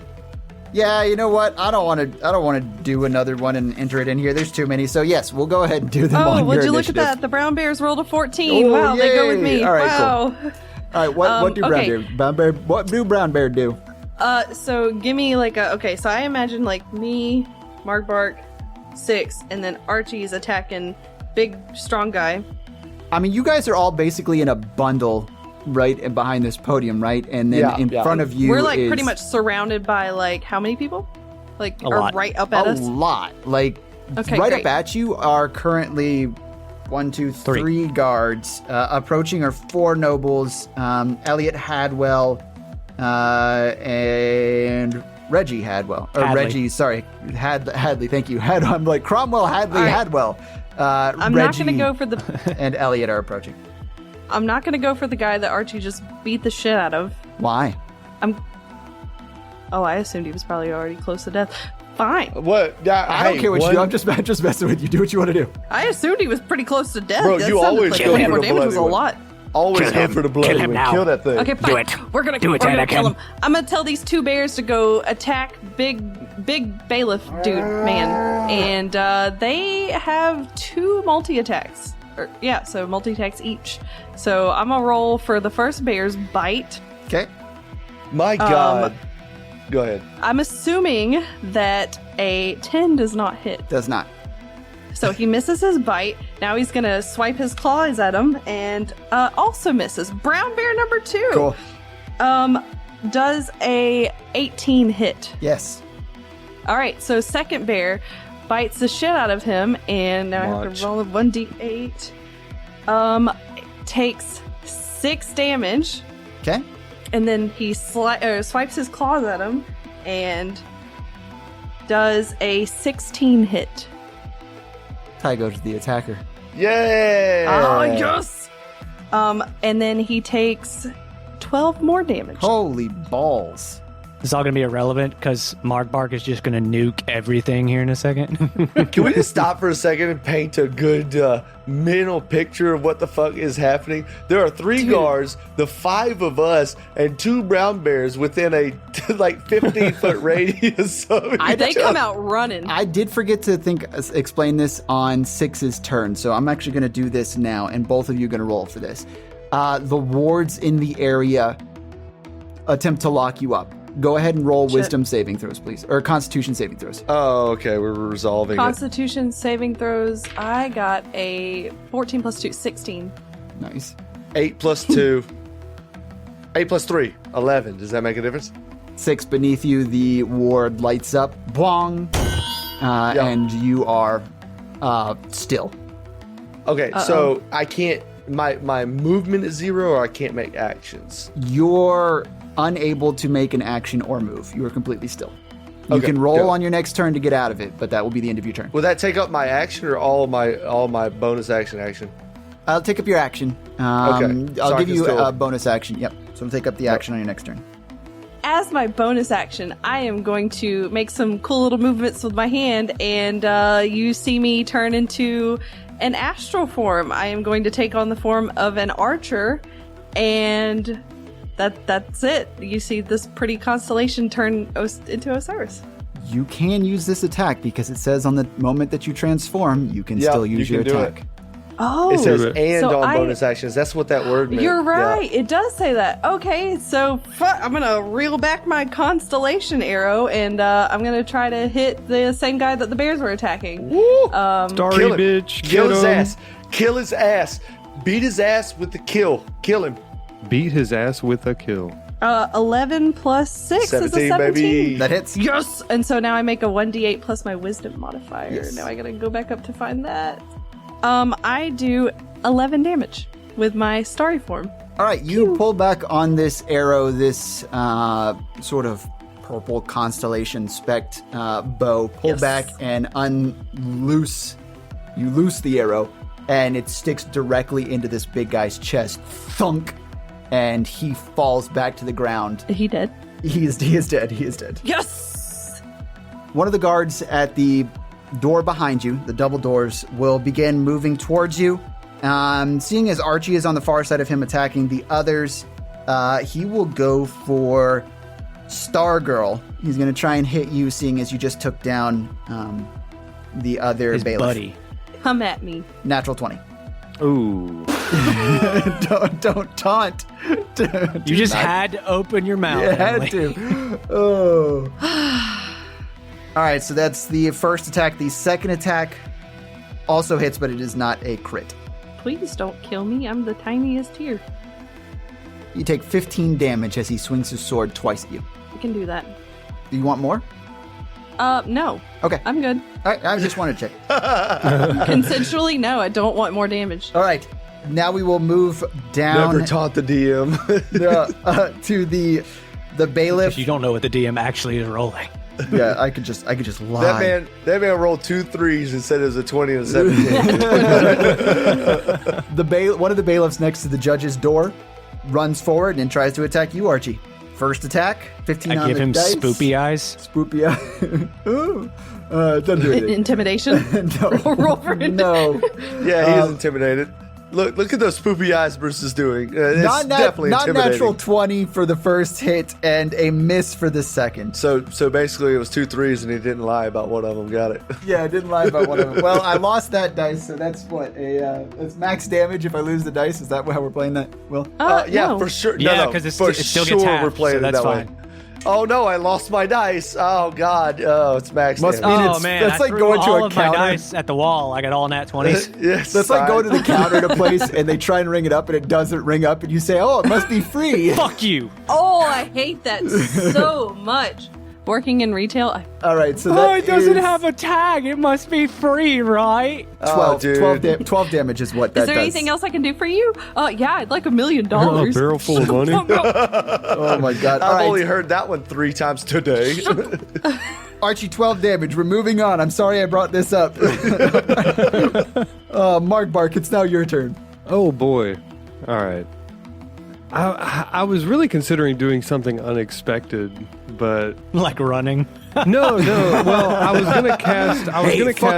[SPEAKER 5] Yeah, you know what? I don't want to do another one and enter it in here. There's too many. So yes, we'll go ahead and do them on
[SPEAKER 4] Oh, would
[SPEAKER 5] your
[SPEAKER 4] you look at
[SPEAKER 5] initiative.
[SPEAKER 4] that? The brown bears rolled a 14.
[SPEAKER 5] Oh,
[SPEAKER 4] Wow, they go with
[SPEAKER 5] yay.
[SPEAKER 4] me.
[SPEAKER 5] All right,
[SPEAKER 4] wow.
[SPEAKER 5] All right, what do brown
[SPEAKER 4] okay.
[SPEAKER 5] bear? Brown bear. What do brown bear do?
[SPEAKER 4] So give me like a okay. So I imagine like me, Mark Bark, 6, and then Archie's attacking big strong guy.
[SPEAKER 5] I mean, you guys are all basically in a bundle right behind this podium, right? And then in front of you
[SPEAKER 4] We're like
[SPEAKER 5] is
[SPEAKER 4] pretty much surrounded by like how many people? Like
[SPEAKER 2] A
[SPEAKER 4] are
[SPEAKER 2] lot.
[SPEAKER 4] right up at
[SPEAKER 5] a
[SPEAKER 4] us.
[SPEAKER 5] lot. Like
[SPEAKER 4] Okay,
[SPEAKER 5] right
[SPEAKER 4] great.
[SPEAKER 5] up at you are currently 1, 2, 3 guards. Approaching are 4 nobles. Elliot Hadwell and Reggie Hadwell. Or
[SPEAKER 2] Hadley.
[SPEAKER 5] Reggie, sorry, Hadley. Thank you. I'm like Cromwell, Hadley,
[SPEAKER 4] All right.
[SPEAKER 5] Hadwell.
[SPEAKER 4] I'm
[SPEAKER 5] Reggie
[SPEAKER 4] not gonna go for the.
[SPEAKER 5] and Elliot are approaching.
[SPEAKER 4] I'm not gonna go for the guy that Archie just beat the shit out of.
[SPEAKER 5] Why?
[SPEAKER 4] Oh, I assumed he was probably already close to death. Fine.
[SPEAKER 1] What?
[SPEAKER 5] I don't care what you do. I'm just messing with you. Do what you want to do.
[SPEAKER 4] I assumed he was pretty close to death.
[SPEAKER 1] Bro,
[SPEAKER 4] That
[SPEAKER 1] you
[SPEAKER 4] sounded
[SPEAKER 1] always
[SPEAKER 4] like
[SPEAKER 1] go for
[SPEAKER 4] 24
[SPEAKER 1] the
[SPEAKER 4] damage was a
[SPEAKER 1] bloody one.
[SPEAKER 4] lot.
[SPEAKER 1] Always go for the bloody
[SPEAKER 2] Kill him
[SPEAKER 1] one.
[SPEAKER 2] now.
[SPEAKER 1] Kill that thing.
[SPEAKER 4] Okay, fine.
[SPEAKER 2] it.
[SPEAKER 4] We're gonna
[SPEAKER 2] Do it,
[SPEAKER 4] kill
[SPEAKER 2] Anakin.
[SPEAKER 4] him. I'm gonna tell these 2 bears to go attack big bailiff dude man, and they have 2 multi attacks. So multi attacks each. So I'm gonna roll for the first bear's bite.
[SPEAKER 5] Okay.
[SPEAKER 1] My God. Go ahead.
[SPEAKER 4] I'm assuming that a 10 does not hit.
[SPEAKER 5] Does not.
[SPEAKER 4] So he misses his bite. Now he's gonna swipe his claws at him and also misses. Brown bear number 2.
[SPEAKER 5] Cool.
[SPEAKER 4] Does a 18 hit.
[SPEAKER 5] Yes.
[SPEAKER 4] All right, so second bear bites the shit out of him, and now I have
[SPEAKER 1] Watch.
[SPEAKER 4] to roll a 1d8. Takes 6 damage,
[SPEAKER 5] Okay.
[SPEAKER 4] and then he swipes his claws at him, and does a 16 hit.
[SPEAKER 5] Tie goes to the attacker.
[SPEAKER 1] Yeah.
[SPEAKER 4] Oh yes. And then he takes 12 more damage.
[SPEAKER 5] Holy balls.
[SPEAKER 2] It's all gonna be irrelevant because Mark Bark is just gonna nuke everything here in a second.
[SPEAKER 1] Can we just stop for a second and paint a good mental picture of what the fuck is happening? There are 3 guards, the 5 of us, and 2 brown bears within a like 15-foot radius. So
[SPEAKER 4] They come out running.
[SPEAKER 5] I did forget to explain this on 6's turn, so I'm actually going to do this now, and both of you are going to roll for this. The wards in the area attempt to lock you up. Go ahead and roll wisdom saving throws, please. Or constitution saving throws.
[SPEAKER 1] Oh, okay. We're resolving it.
[SPEAKER 4] Constitution saving throws. I got a 14 plus 2, 16.
[SPEAKER 5] Nice.
[SPEAKER 1] 8 plus 2. 8 plus 3. 11. Does that make a difference?
[SPEAKER 5] 6 beneath you, the ward lights up. Bwong! And you are still.
[SPEAKER 1] Okay, so I can't. My movement is 0, or I can't make actions.
[SPEAKER 5] Your unable to make an action or move. You are completely still. You
[SPEAKER 1] Okay,
[SPEAKER 5] can roll
[SPEAKER 1] go.
[SPEAKER 5] on your next turn to get out of it, but that will be the end of your turn.
[SPEAKER 1] Will that take up my action or all my bonus action?
[SPEAKER 5] I'll take up your action.
[SPEAKER 1] So
[SPEAKER 5] I'll
[SPEAKER 1] I
[SPEAKER 5] give
[SPEAKER 1] can
[SPEAKER 5] you
[SPEAKER 1] still-
[SPEAKER 5] a bonus action. Yep. So I'll take up the action on your next turn.
[SPEAKER 4] As my bonus action, I am going to make some cool little movements with my hand, and you see me turn into an astral form. I am going to take on the form of an archer, and that's it. You see this pretty constellation turn into Osiris.
[SPEAKER 5] You can use this attack because it says on the moment that you transform, you can
[SPEAKER 1] Yeah,
[SPEAKER 5] still use
[SPEAKER 1] you
[SPEAKER 5] your
[SPEAKER 1] can do
[SPEAKER 5] attack.
[SPEAKER 4] Oh,
[SPEAKER 1] It says
[SPEAKER 3] it.
[SPEAKER 1] and
[SPEAKER 4] So
[SPEAKER 1] on
[SPEAKER 4] I-
[SPEAKER 1] bonus actions. That's what that word meant.
[SPEAKER 4] You're
[SPEAKER 1] Yeah.
[SPEAKER 4] right. It does say that. Okay, so I'm gonna reel back my constellation arrow, and I'm gonna try to hit the same guy that the bears were attacking.
[SPEAKER 1] Woo!
[SPEAKER 3] Starry
[SPEAKER 1] Kill him.
[SPEAKER 3] bitch.
[SPEAKER 1] Kill
[SPEAKER 3] get
[SPEAKER 1] his
[SPEAKER 3] him.
[SPEAKER 1] ass. Kill his ass. Beat his ass with the kill. Kill him.
[SPEAKER 3] Beat his ass with a kill.
[SPEAKER 4] 11 plus 6 is a
[SPEAKER 1] 17,
[SPEAKER 4] 17.
[SPEAKER 1] baby.
[SPEAKER 5] That hits.
[SPEAKER 4] Yes! And so now I make a 1d8 plus my wisdom modifier.
[SPEAKER 5] Yes.
[SPEAKER 4] Now I gotta go back up to find that. I do 11 damage with my starry form.
[SPEAKER 5] All right, you pull back on this arrow, this sort of purple constellation specked bow. Pull
[SPEAKER 4] Yes.
[SPEAKER 5] back and unloose. You loose the arrow, and it sticks directly into this big guy's chest. Thunk, and he falls back to the ground.
[SPEAKER 4] He dead?
[SPEAKER 5] He is dead. He is dead.
[SPEAKER 4] Yes!
[SPEAKER 5] One of the guards at the door behind you, the double doors, will begin moving towards you. Seeing as Archie is on the far side of him attacking the others, he will go for Stargirl. He's going to try and hit you, seeing as you just took down the other
[SPEAKER 2] His
[SPEAKER 5] bailiff.
[SPEAKER 2] buddy.
[SPEAKER 4] Come at me.
[SPEAKER 5] Natural 20.
[SPEAKER 3] Ooh.
[SPEAKER 5] don't taunt.
[SPEAKER 2] You just had to open your mouth.
[SPEAKER 5] You had
[SPEAKER 2] Emily.
[SPEAKER 5] to. Oh. All right, so that's the first attack. The second attack also hits, but it is not a crit.
[SPEAKER 4] Please don't kill me. I'm the tiniest here.
[SPEAKER 5] You take 15 damage as he swings his sword twice at you.
[SPEAKER 4] I can do that.
[SPEAKER 5] Do you want more?
[SPEAKER 4] No.
[SPEAKER 5] Okay.
[SPEAKER 4] I'm good.
[SPEAKER 5] All right, I just want to check.
[SPEAKER 4] Consensually, no. I don't want more damage.
[SPEAKER 5] All right, now we will move down
[SPEAKER 1] Never taunt the DM.
[SPEAKER 5] to the bailiff.
[SPEAKER 2] If you don't know what the DM actually is rolling.
[SPEAKER 5] Yeah, I could just lie.
[SPEAKER 1] that man rolled 2 3s and said it was a 20 and a 17.
[SPEAKER 5] One of the bailiffs next to the judge's door runs forward and tries to attack you, Archie. First attack, 15 on
[SPEAKER 2] I give
[SPEAKER 5] the
[SPEAKER 2] him
[SPEAKER 5] dice.
[SPEAKER 2] spoopy eyes.
[SPEAKER 5] Spoopy eye. Ooh. Doesn't do anything.
[SPEAKER 4] Intimidation?
[SPEAKER 5] No.
[SPEAKER 4] Roll for it.
[SPEAKER 5] No.
[SPEAKER 1] Yeah, he is intimidated. Look at those spoopy eyes Bruce doing. It's definitely
[SPEAKER 5] not
[SPEAKER 1] intimidating.
[SPEAKER 5] natural 20 for the first hit and a miss for the second.
[SPEAKER 1] So basically it was 2 3s and he didn't lie about one of them. Got it.
[SPEAKER 5] Yeah, I didn't lie about one of them. Well, I lost that dice, so that's what that's max damage if I lose the dice. Is that how we're playing that? Will?
[SPEAKER 1] Yeah,
[SPEAKER 4] no.
[SPEAKER 1] for sure.
[SPEAKER 2] Yeah,
[SPEAKER 1] no,
[SPEAKER 2] 'cause it's-
[SPEAKER 1] for
[SPEAKER 2] it still
[SPEAKER 1] sure
[SPEAKER 2] gets halved,
[SPEAKER 1] we're playing
[SPEAKER 2] so
[SPEAKER 1] it
[SPEAKER 2] that's
[SPEAKER 1] that
[SPEAKER 2] fine.
[SPEAKER 1] way. Oh no, I lost my dice. Oh god. Oh, it's max
[SPEAKER 5] Must
[SPEAKER 1] damage.
[SPEAKER 5] mean
[SPEAKER 2] Oh
[SPEAKER 5] it's-
[SPEAKER 2] man,
[SPEAKER 5] that's
[SPEAKER 2] I
[SPEAKER 5] like
[SPEAKER 2] threw
[SPEAKER 5] going to
[SPEAKER 2] all
[SPEAKER 5] a
[SPEAKER 2] of my
[SPEAKER 5] counter.
[SPEAKER 2] dice at the wall. I got all nat 20s.
[SPEAKER 1] Yes,
[SPEAKER 5] That's like going to the
[SPEAKER 1] fine.
[SPEAKER 5] counter at a place and they try and ring it up and it doesn't ring up and you say, "Oh, it must be free."
[SPEAKER 2] Fuck you.
[SPEAKER 4] Oh, I hate that so much. Working in retail,
[SPEAKER 5] All right, so
[SPEAKER 2] Oh,
[SPEAKER 5] that
[SPEAKER 2] it doesn't
[SPEAKER 5] is
[SPEAKER 2] have a tag. It must be free, right?
[SPEAKER 5] 12,
[SPEAKER 1] Oh, dude.
[SPEAKER 5] 12 damage is what that
[SPEAKER 4] is there
[SPEAKER 5] does.
[SPEAKER 4] anything else I can do for you? Yeah, I'd like $1 million.
[SPEAKER 3] A barrel full of money.
[SPEAKER 5] Oh my god. All
[SPEAKER 1] I've
[SPEAKER 5] right.
[SPEAKER 1] only heard that one 3 times today.
[SPEAKER 5] Archie, 12 damage. We're moving on. I'm sorry I brought this up. Mark Bark, it's now your turn.
[SPEAKER 3] Oh boy. All right. I was really considering doing something unexpected, but
[SPEAKER 2] Like running.
[SPEAKER 3] no. Well, I was gonna cast
[SPEAKER 5] fuck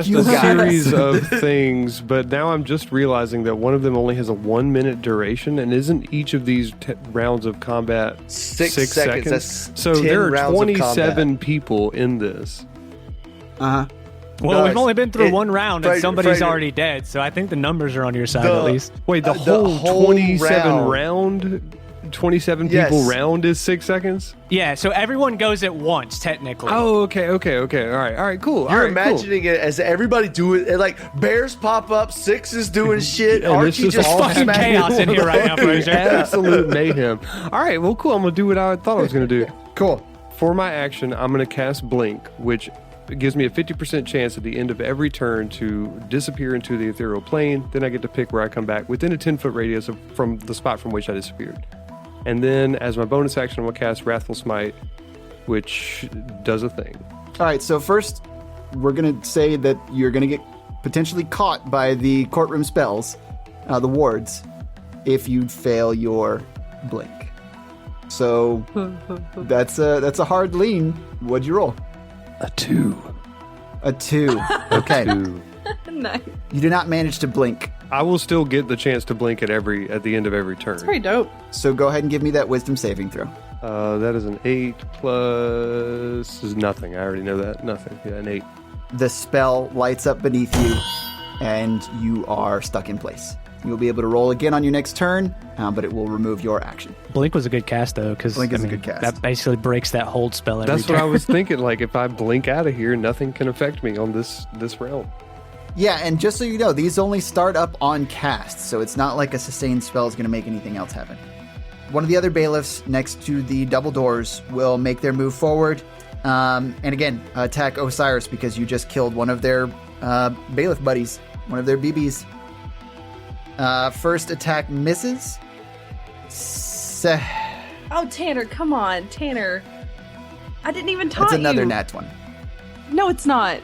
[SPEAKER 5] you
[SPEAKER 3] a
[SPEAKER 5] guys.
[SPEAKER 3] series of things, but now I'm just realizing that one of them only has a 1 minute duration, and isn't each of these rounds of combat
[SPEAKER 1] 6
[SPEAKER 3] 6
[SPEAKER 1] seconds.
[SPEAKER 3] seconds?
[SPEAKER 1] That's
[SPEAKER 3] So
[SPEAKER 1] 10
[SPEAKER 3] there are
[SPEAKER 1] rounds of
[SPEAKER 3] 27
[SPEAKER 1] combat.
[SPEAKER 3] people in this.
[SPEAKER 5] Uh-huh.
[SPEAKER 2] Well,
[SPEAKER 1] No,
[SPEAKER 2] we've only been through
[SPEAKER 1] it-
[SPEAKER 2] one round and
[SPEAKER 1] Fraser-
[SPEAKER 2] somebody's
[SPEAKER 1] Fraser-
[SPEAKER 2] already dead, so I think the numbers are on your side
[SPEAKER 1] The-
[SPEAKER 2] at least.
[SPEAKER 3] Wait, the
[SPEAKER 1] The
[SPEAKER 3] whole
[SPEAKER 1] whole
[SPEAKER 3] 27
[SPEAKER 1] round.
[SPEAKER 3] 27
[SPEAKER 1] Yes.
[SPEAKER 3] people round is 6 seconds?
[SPEAKER 2] Yeah, so everyone goes at once, technically.
[SPEAKER 3] Oh, okay. All right, cool.
[SPEAKER 1] You're
[SPEAKER 3] All right,
[SPEAKER 1] imagining it as everybody doing it, like bears pop up, 6 is doing shit,
[SPEAKER 3] And it's
[SPEAKER 1] Archie just
[SPEAKER 3] all
[SPEAKER 2] fucking
[SPEAKER 1] smacking
[SPEAKER 2] chaos in here right now, Fraser.
[SPEAKER 3] Absolute mayhem. All right, well, cool. I'm going to do what I thought I was going to do.
[SPEAKER 5] Cool.
[SPEAKER 3] For my action, I'm going to cast Blink, which gives me a 50% chance at the end of every turn to disappear into the ethereal plane. Then I get to pick where I come back within a 10-foot radius from the spot from which I disappeared. And then as my bonus action, I'm going to cast Wrathful Smite, which does a thing.
[SPEAKER 5] All right, so first, we're going to say that you're going to get potentially caught by the courtroom spells, the wards, if you fail your blink. So that's a hard lean. What'd you roll?
[SPEAKER 6] A 2.
[SPEAKER 5] A 2. Okay.
[SPEAKER 3] 2.
[SPEAKER 4] Nice.
[SPEAKER 5] You do not manage to blink.
[SPEAKER 3] I will still get the chance to blink at the end of every turn.
[SPEAKER 4] It's pretty dope.
[SPEAKER 5] So go ahead and give me that wisdom saving throw.
[SPEAKER 3] That is an 8 plus is nothing. I already know that. Nothing. Yeah, an 8.
[SPEAKER 5] The spell lights up beneath you, and you are stuck in place. You'll be able to roll again on your next turn, but it will remove your action.
[SPEAKER 2] Blink was a good cast, though, because
[SPEAKER 5] Blink is a good cast.
[SPEAKER 2] that basically breaks that hold spell every
[SPEAKER 3] That's
[SPEAKER 2] turn.
[SPEAKER 3] what I was thinking. Like, if I blink out of here, nothing can affect me on this realm.
[SPEAKER 5] Yeah, and just so you know, these only start up on cast, so it's not like a sustained spell is going to make anything else happen. One of the other bailiffs next to the double doors will make their move forward, and again, attack Osiris because you just killed one of their bailiff buddies, one of their BBs. First attack misses.
[SPEAKER 4] Oh, Tanner, come on, Tanner. I didn't even taunt
[SPEAKER 5] That's another
[SPEAKER 4] you.
[SPEAKER 5] nat one.
[SPEAKER 4] No, it's not.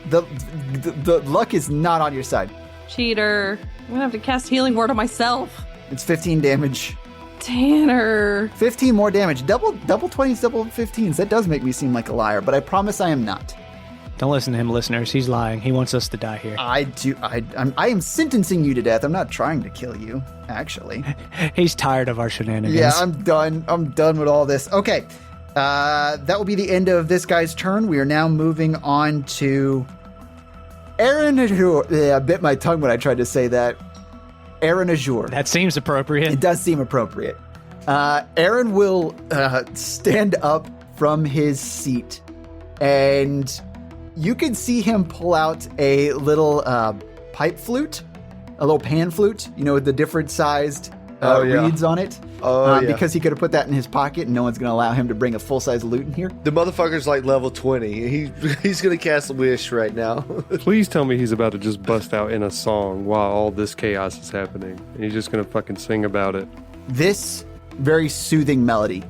[SPEAKER 5] The luck is not on your side.
[SPEAKER 4] Cheater. I'm gonna have to cast Healing Word on myself.
[SPEAKER 5] It's 15 damage.
[SPEAKER 4] Tanner.
[SPEAKER 5] 15 more damage. Double 20s, double 15s. That does make me seem like a liar, but I promise I am not.
[SPEAKER 2] Don't listen to him, listeners. He's lying. He wants us to die here.
[SPEAKER 5] I am sentencing you to death. I'm not trying to kill you, actually.
[SPEAKER 2] He's tired of our shenanigans.
[SPEAKER 5] Yeah, I'm done. I'm done with all this. Okay. That will be the end of this guy's turn. We are now moving on to Aaron Azure. Yeah, I bit my tongue when I tried to say that. Aaron Azure.
[SPEAKER 2] That seems appropriate.
[SPEAKER 5] It does seem appropriate. Aaron will stand up from his seat, and you can see him pull out a little pipe flute, a little pan flute, with the different sized reeds on it. Because he could have put that in his pocket, and no one's going to allow him to bring a full-size lute in here.
[SPEAKER 1] The motherfucker's like level 20. He's going to cast a wish right now.
[SPEAKER 3] Please tell me he's about to just bust out in a song while all this chaos is happening. And he's just going to fucking sing about it.
[SPEAKER 5] This very soothing melody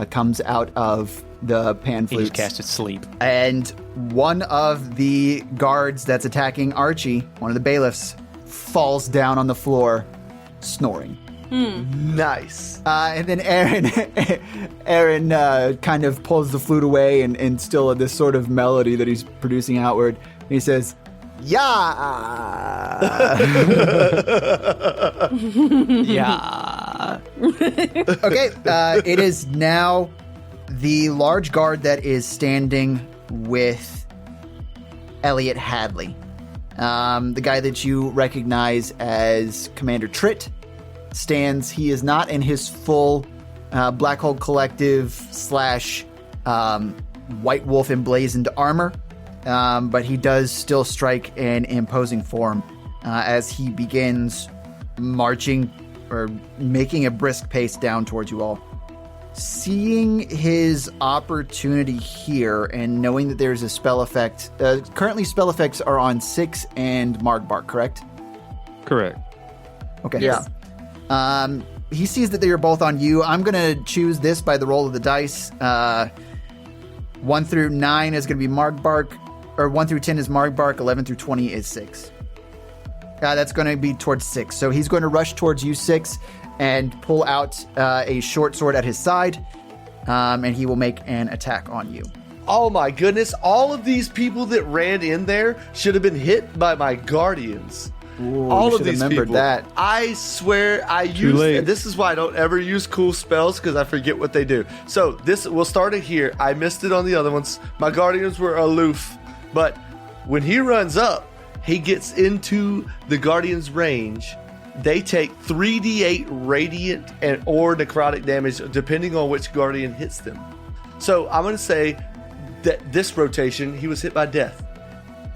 [SPEAKER 5] comes out of the pan
[SPEAKER 2] He
[SPEAKER 5] flute.
[SPEAKER 2] just casted sleep.
[SPEAKER 5] And one of the guards that's attacking Archie, one of the bailiffs, falls down on the floor, snoring.
[SPEAKER 1] Nice.
[SPEAKER 5] And then Aaron kind of pulls the flute away and still this sort of melody that he's producing outward. And he says, "Yeah."
[SPEAKER 2] Yeah.
[SPEAKER 5] Okay, it is now the large guard that is standing with Elliot Hadley. The guy that you recognize as Commander Tritt stands. He is not in his full Black Hole Collective / White Wolf emblazoned armor, but he does still strike an imposing form as he begins marching or making a brisk pace down towards you all. Seeing his opportunity here and knowing that there's a spell effect, currently spell effects are on Six and Margbark, correct?
[SPEAKER 3] Correct.
[SPEAKER 5] Okay.
[SPEAKER 1] Yeah.
[SPEAKER 5] He sees that they are both on you. I'm going to choose this by the roll of the dice. 1 through 9 is going to be Margbark, or 1 through 10 is Margbark, 11 through 20 is 6. That's going to be towards 6. So he's going to rush towards you, 6, and pull out a short sword at his side, and he will make an attack on you.
[SPEAKER 1] Oh my goodness. All of these people that ran in there should have been hit by my guardians.
[SPEAKER 5] Ooh,
[SPEAKER 1] All
[SPEAKER 5] you
[SPEAKER 1] of
[SPEAKER 5] should
[SPEAKER 1] these
[SPEAKER 5] remembered
[SPEAKER 1] people.
[SPEAKER 5] that.
[SPEAKER 1] I swear I
[SPEAKER 3] late.
[SPEAKER 1] this is why I don't ever use cool spells, because I forget what they do. So we'll start it here. I missed it on the other ones. My guardians were aloof, but when he runs up, he gets into the guardian's range. They take 3d8 radiant or necrotic damage depending on which guardian hits them. So I'm going to say that this rotation he was hit by death.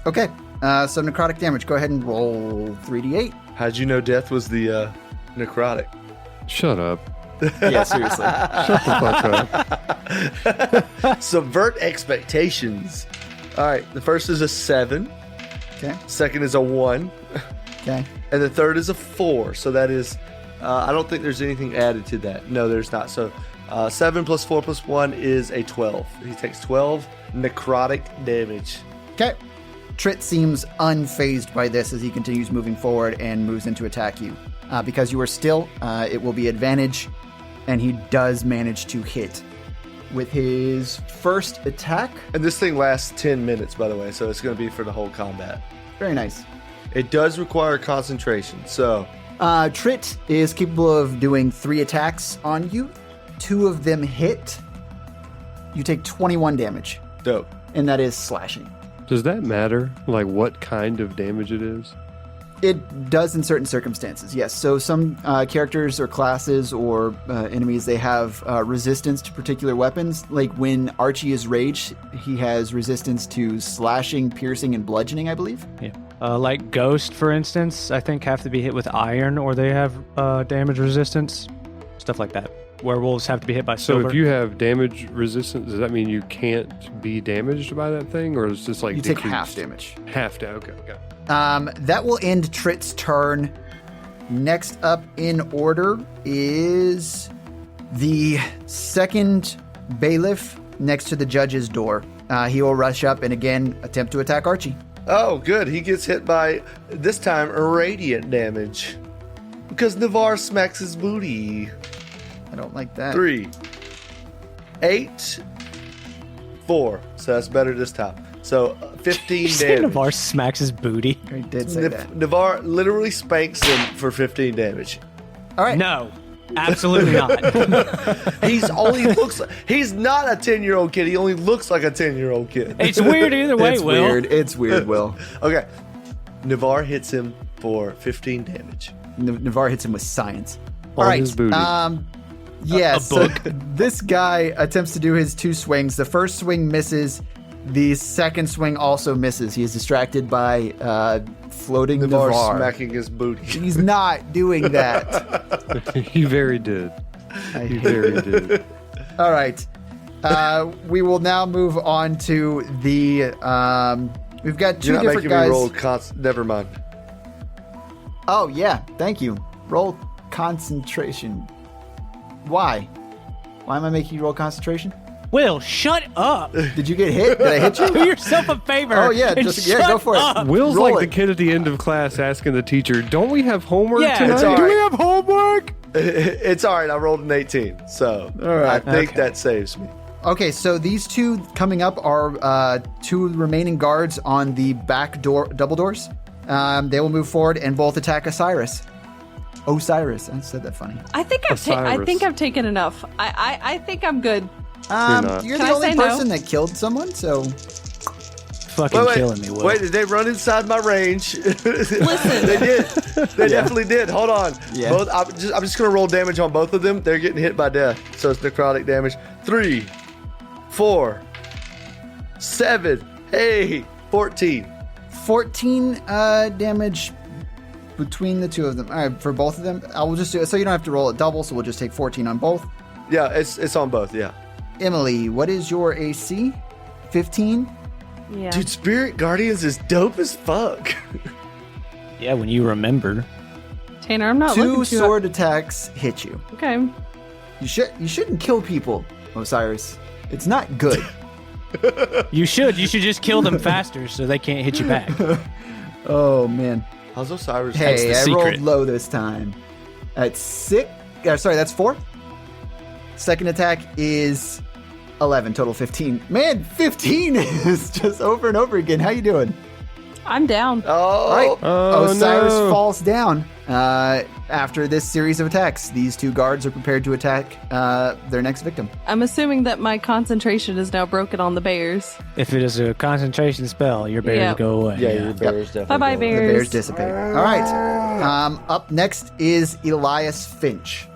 [SPEAKER 5] Okay. So necrotic damage. Go ahead and roll 3d8.
[SPEAKER 1] How'd you know death was the necrotic?
[SPEAKER 3] Shut up.
[SPEAKER 5] Yeah, seriously.
[SPEAKER 3] Shut the fuck up.
[SPEAKER 1] Subvert expectations. All right, the first is a 7.
[SPEAKER 5] Okay.
[SPEAKER 1] Second is a 1.
[SPEAKER 5] Okay.
[SPEAKER 1] And the third is a 4. So that is I don't think there's anything added to that. No, there's not. So 7 plus 4 plus 1 is a 12. He takes 12 necrotic damage.
[SPEAKER 5] Okay. Trit seems unfazed by this as he continues moving forward and moves in to attack you. Because you are still, it will be advantage, and he does manage to hit with his first attack.
[SPEAKER 1] And this thing lasts 10 minutes, by the way, so it's going to be for the whole combat.
[SPEAKER 5] Very nice.
[SPEAKER 1] It does require concentration, so...
[SPEAKER 5] Trit is capable of doing 3 attacks on you. 2 of them hit. You take 21 damage,
[SPEAKER 1] Dope.
[SPEAKER 5] and that is slashing.
[SPEAKER 3] Does that matter? Like what kind of damage it is?
[SPEAKER 5] It does in certain circumstances, yes. So some characters or classes or enemies, they have resistance to particular weapons. Like when Archie is raged, he has resistance to slashing, piercing, and bludgeoning, I believe.
[SPEAKER 2] Yeah. Like Ghost, for instance, I think have to be hit with iron or they have damage resistance. Stuff like that. Werewolves have to be hit by
[SPEAKER 3] So
[SPEAKER 2] silver.
[SPEAKER 3] if you have damage resistance, does that mean you can't be damaged by that thing? Or is it just like
[SPEAKER 5] You take
[SPEAKER 3] decreased?
[SPEAKER 5] half damage.
[SPEAKER 3] Half damage, okay.
[SPEAKER 5] That will end Trit's turn. Next up in order is the second bailiff next to the judge's door. He will rush up and again attempt to attack Archie.
[SPEAKER 1] Oh, good. He gets hit by, this time, radiant damage. Because Navarre smacks his booty.
[SPEAKER 5] I don't like that.
[SPEAKER 1] 3, 8, 4. So that's better this time. So 15 damage.
[SPEAKER 2] Navarre smacks his booty.
[SPEAKER 5] I did say that.
[SPEAKER 1] Navarre literally spanks him for 15 damage.
[SPEAKER 5] All right.
[SPEAKER 2] No, absolutely not.
[SPEAKER 1] He's not a 10-year-old kid. He only looks like a 10-year-old kid.
[SPEAKER 2] It's weird either way,
[SPEAKER 5] It's
[SPEAKER 2] Will.
[SPEAKER 5] weird. It's weird, Will.
[SPEAKER 1] Okay. Navarre hits him for 15 damage.
[SPEAKER 5] Navarre hits him with science.
[SPEAKER 3] On
[SPEAKER 5] All right.
[SPEAKER 3] his booty.
[SPEAKER 5] Yeah,
[SPEAKER 2] A
[SPEAKER 5] so
[SPEAKER 2] book.
[SPEAKER 5] this guy attempts to do his 2 swings. The first swing misses. The second swing also misses. He is distracted by floating
[SPEAKER 1] Navarre
[SPEAKER 5] Navarre.
[SPEAKER 1] smacking his booty.
[SPEAKER 5] He's not doing that.
[SPEAKER 3] You very did.
[SPEAKER 5] I
[SPEAKER 3] You
[SPEAKER 5] hate
[SPEAKER 3] very did.
[SPEAKER 5] All right. We will now move on to the. We've got 2
[SPEAKER 1] You're not
[SPEAKER 5] different
[SPEAKER 1] making
[SPEAKER 5] guys.
[SPEAKER 1] me roll never mind.
[SPEAKER 5] Oh, yeah. Thank you. Roll concentration. Why? Why am I making you roll concentration?
[SPEAKER 2] Will, shut up.
[SPEAKER 5] Did you get hit? Did I hit you?
[SPEAKER 2] Do yourself a favor.
[SPEAKER 5] Oh, yeah.
[SPEAKER 2] and
[SPEAKER 5] Just, yeah, go
[SPEAKER 2] shut
[SPEAKER 5] for it.
[SPEAKER 2] up.
[SPEAKER 3] Will's
[SPEAKER 5] Roll
[SPEAKER 3] like
[SPEAKER 5] it.
[SPEAKER 3] the kid at the end of class asking the teacher, don't we have homework
[SPEAKER 2] Yeah,
[SPEAKER 3] tonight?
[SPEAKER 1] it's all
[SPEAKER 3] Do we
[SPEAKER 1] right.
[SPEAKER 3] have homework?
[SPEAKER 1] It's all right. I rolled an 18. So
[SPEAKER 5] All right.
[SPEAKER 1] I think
[SPEAKER 2] Okay.
[SPEAKER 1] that saves me.
[SPEAKER 5] Okay, so these 2 coming up are 2 remaining guards on the back door, double doors. They will move forward and both attack Osiris. Osiris. I said that funny.
[SPEAKER 4] I think
[SPEAKER 3] Osiris.
[SPEAKER 4] I've taken enough. I think I'm good.
[SPEAKER 3] not.
[SPEAKER 5] You're
[SPEAKER 4] Can
[SPEAKER 5] the
[SPEAKER 4] I
[SPEAKER 5] only
[SPEAKER 4] say no?
[SPEAKER 5] person that killed someone, so
[SPEAKER 2] Fucking killing me, Will.
[SPEAKER 1] Wait, did they run inside my range?
[SPEAKER 4] Listen.
[SPEAKER 1] They did. They definitely did. Hold on.
[SPEAKER 5] Yeah.
[SPEAKER 1] Both. I'm just gonna roll damage on both of them. They're getting hit by death, so it's necrotic damage. 3, 4, 7, 8, 14.
[SPEAKER 5] 14 damage between the 2 of them. All right, for both of them, I will just do it so you don't have to roll it double. So we'll just take 14 on both.
[SPEAKER 1] Yeah, it's on both. Yeah.
[SPEAKER 5] Emily, what is your AC? 15.
[SPEAKER 4] Yeah.
[SPEAKER 1] Dude, Spirit Guardians is dope as fuck.
[SPEAKER 2] Yeah, when you remember.
[SPEAKER 4] Tanner, I'm not
[SPEAKER 5] 2
[SPEAKER 4] looking too
[SPEAKER 5] sword attacks hit you.
[SPEAKER 4] Okay.
[SPEAKER 5] You shouldn't kill people, Osiris. It's not good.
[SPEAKER 2] You should just kill them faster so they can't hit you back.
[SPEAKER 5] Oh man.
[SPEAKER 1] How's Osiris?
[SPEAKER 5] Hey,
[SPEAKER 2] the
[SPEAKER 5] I
[SPEAKER 2] secret.
[SPEAKER 5] rolled low this time. That's 6. Sorry, that's 4. Second attack is 11, total 15. Man, 15 is just over and over again. How you doing?
[SPEAKER 4] I'm down.
[SPEAKER 1] Oh,
[SPEAKER 5] All right.
[SPEAKER 3] Oh,
[SPEAKER 5] Osiris
[SPEAKER 3] no.
[SPEAKER 5] falls down after this series of attacks. These 2 guards are prepared to attack their next victim.
[SPEAKER 4] I'm assuming that my concentration is now broken on the bears.
[SPEAKER 2] If it is a concentration spell, your bears
[SPEAKER 4] Yep.
[SPEAKER 2] go away.
[SPEAKER 1] yeah, your bears definitely.
[SPEAKER 4] Bye-bye,
[SPEAKER 1] go.
[SPEAKER 5] The
[SPEAKER 4] bears.
[SPEAKER 5] bears dissipate. All right. Up next is Elias Finch.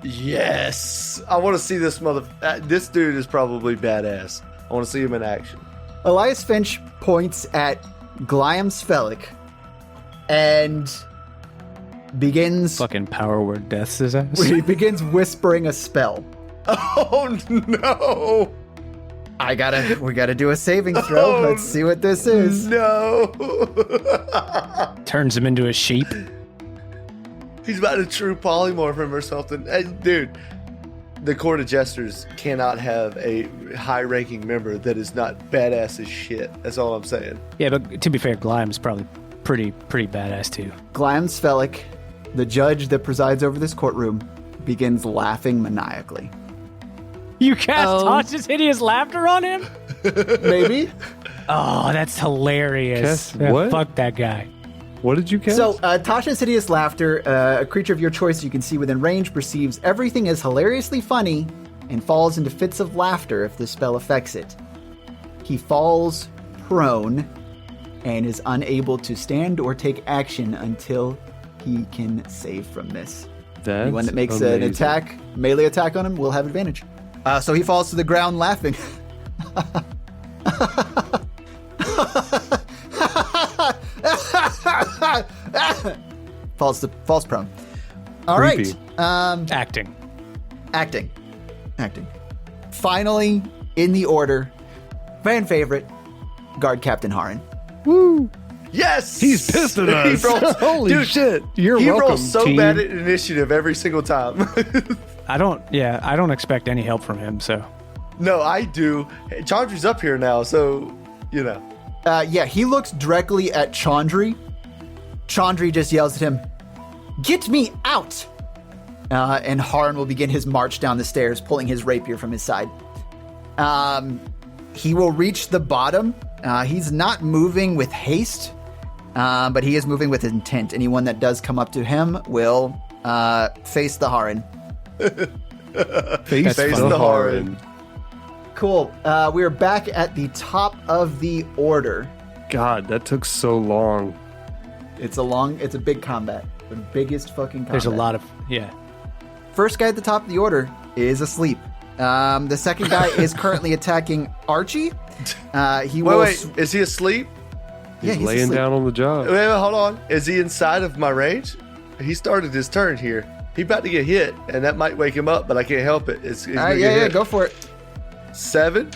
[SPEAKER 1] Yes, I want to see this this dude is probably badass. I want to see him in action.
[SPEAKER 5] Elias Finch points at Gliam Svelik and begins
[SPEAKER 2] Fucking power word deaths his ass.
[SPEAKER 5] he begins whispering a spell.
[SPEAKER 1] Oh no!
[SPEAKER 5] We gotta do a saving throw.
[SPEAKER 1] Oh,
[SPEAKER 5] Let's see what this is.
[SPEAKER 1] No!
[SPEAKER 2] Turns him into a sheep.
[SPEAKER 1] He's about to true polymorph him or something. Hey, dude, the Court of Jesters cannot have a high-ranking member that is not badass as shit. That's all I'm saying.
[SPEAKER 2] Yeah, but to be fair, Glyme's probably pretty badass too.
[SPEAKER 5] Glam Svelik, the judge that presides over this courtroom, begins laughing maniacally.
[SPEAKER 2] You cast Tasha's hideous laughter on him?
[SPEAKER 5] Maybe?
[SPEAKER 2] Oh, that's hilarious.
[SPEAKER 3] Cast what?
[SPEAKER 2] Fuck that guy.
[SPEAKER 3] What did you cast?
[SPEAKER 5] So, Tasha's Hideous Laughter, a creature of your choice you can see within range, perceives everything as hilariously funny and falls into fits of laughter if the spell affects it. He falls prone and is unable to stand or take action until he can save from this.
[SPEAKER 3] That's
[SPEAKER 5] Anyone that makes
[SPEAKER 3] amazing.
[SPEAKER 5] an attack, melee attack on him, will have advantage. So he falls to the ground laughing. falls prone. All
[SPEAKER 3] Creepy.
[SPEAKER 5] right.
[SPEAKER 2] Acting.
[SPEAKER 5] Acting. Finally, in the order, fan favorite, Guard Captain Harin.
[SPEAKER 1] Yes!
[SPEAKER 6] He's pissed at us.
[SPEAKER 1] He rolls,
[SPEAKER 3] Holy
[SPEAKER 1] dude,
[SPEAKER 3] shit! You're
[SPEAKER 1] he
[SPEAKER 3] welcome,
[SPEAKER 1] rolls so
[SPEAKER 3] team.
[SPEAKER 1] bad at initiative every single time.
[SPEAKER 2] I don't expect any help from him, so.
[SPEAKER 1] No, I do. Hey, Chandri's up here now, so, you know.
[SPEAKER 5] Yeah, he looks directly at Chandri. Chandri just yells at him, "Get me out!" And Harin will begin his march down the stairs, pulling his rapier from his side. He will reach the bottom. He's not moving with haste, but he is moving with intent. Anyone that does come up to him will face the Harin.
[SPEAKER 3] Face
[SPEAKER 1] Face
[SPEAKER 3] the
[SPEAKER 1] the
[SPEAKER 3] Harin.
[SPEAKER 5] Cool. We're back at the top of the order.
[SPEAKER 3] God, that took so long.
[SPEAKER 5] It's a big combat. The biggest fucking combat.
[SPEAKER 2] There's a lot of, yeah.
[SPEAKER 5] First guy at the top of the order is asleep. The second guy is currently attacking Archie.
[SPEAKER 1] Wait, is he asleep?
[SPEAKER 5] Yeah,
[SPEAKER 3] He's laying
[SPEAKER 5] asleep.
[SPEAKER 3] down on the job.
[SPEAKER 1] Wait, hold on. Is he inside of my range? He started his turn here. He about to get hit, and that might wake him up, but I can't help it. He's
[SPEAKER 5] All
[SPEAKER 1] gonna
[SPEAKER 5] right,
[SPEAKER 1] get
[SPEAKER 5] yeah,
[SPEAKER 1] hit.
[SPEAKER 5] go for it.
[SPEAKER 1] 7?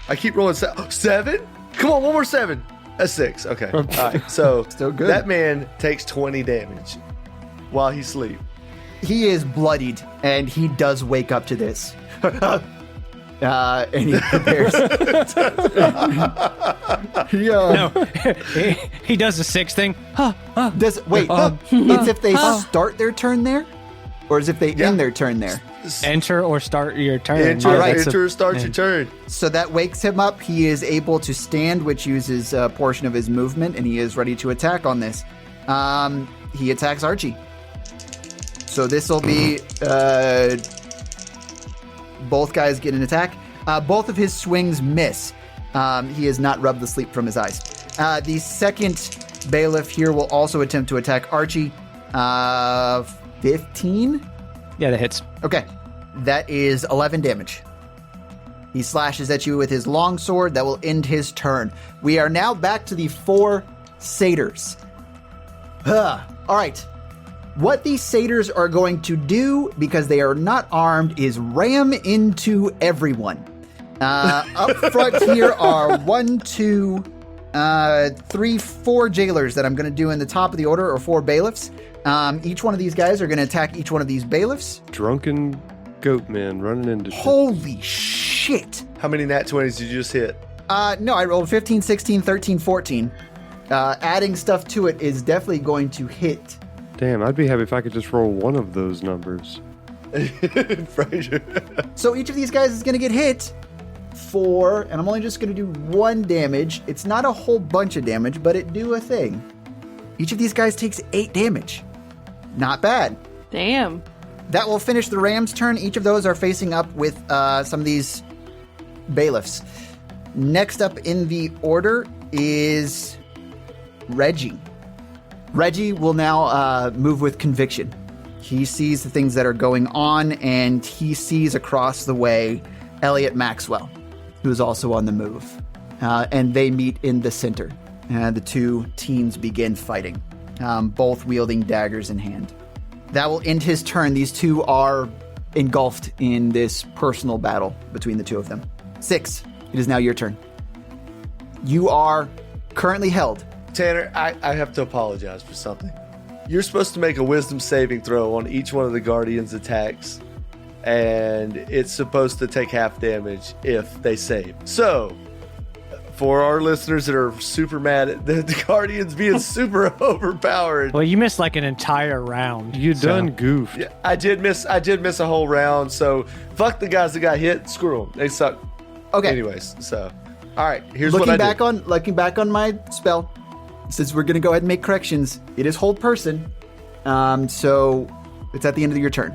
[SPEAKER 1] I keep rolling 7? Come on, one more 7. That's 6. Okay. All right. So
[SPEAKER 5] Still good.
[SPEAKER 1] that man takes 20 damage while he sleeps.
[SPEAKER 5] He is bloodied, and he does wake up to this. And he prepares.
[SPEAKER 2] No, he does the 6 thing.
[SPEAKER 5] It's if they start their turn there, or is if they end their turn there.
[SPEAKER 2] Enter or start your turn.
[SPEAKER 1] Enter,
[SPEAKER 2] Yeah, that's
[SPEAKER 1] enter, start your turn.
[SPEAKER 5] So that wakes him up. He is able to stand, which uses a portion of his movement, and he is ready to attack on this. He attacks Archie. So this will be both guys get an attack. Both of his swings miss. He has not rubbed the sleep from his eyes. The second bailiff here will also attempt to attack Archie. 15?
[SPEAKER 2] Yeah, that hits.
[SPEAKER 5] Okay. That is 11 damage. He slashes at you with his longsword. That will end his turn. We are now back to the 4 satyrs. All right. What these satyrs are going to do, because they are not armed, is ram into everyone. Up front here are 1, 2, 3, 4 jailers that I'm going to do in the top of the order, or 4 bailiffs. Each one of these guys are going to attack each one of these bailiffs.
[SPEAKER 3] Drunken goat man running into shit.
[SPEAKER 5] Holy shit.
[SPEAKER 1] How many nat 20s did you just hit?
[SPEAKER 5] No, I rolled 15, 16, 13, 14. Adding stuff to it is definitely going to hit.
[SPEAKER 3] Damn, I'd be happy if I could just roll one of those numbers.
[SPEAKER 1] Frazier.
[SPEAKER 5] So each of these guys is going to get hit for, and I'm only just going to do 1 damage. It's not a whole bunch of damage, but it do a thing. Each of these guys takes 8 damage. Not bad.
[SPEAKER 4] Damn.
[SPEAKER 5] That will finish the Rams' turn. Each of those are facing up with some of these bailiffs. Next up in the order is Reggie. Reggie will now move with conviction. He sees the things that are going on, and he sees across the way Elliot Maxwell, who is also on the move. And they meet in the center. The 2 teams begin fighting, both wielding daggers in hand. That will end his turn. These 2 are engulfed in this personal battle between the 2 of them. 6, it is now your turn. You are currently held.
[SPEAKER 1] Tanner, I have to apologize for something. you're supposed to make a wisdom saving throw on each one of the Guardians' attacks. And it's supposed to take half damage if they save. So, for our listeners that are super mad at the Guardians being super overpowered.
[SPEAKER 2] Well, you missed like an entire round.
[SPEAKER 3] You done goofed.
[SPEAKER 1] Yeah, I did miss a whole round. So, fuck the guys that got hit. Screw them. They suck.
[SPEAKER 5] Okay.
[SPEAKER 1] Anyways, so, all right. Here's
[SPEAKER 5] looking
[SPEAKER 1] what I
[SPEAKER 5] back
[SPEAKER 1] did.
[SPEAKER 5] looking back on my spell, since we're gonna go ahead and make corrections, it is hold person. So it's at the end of your turn.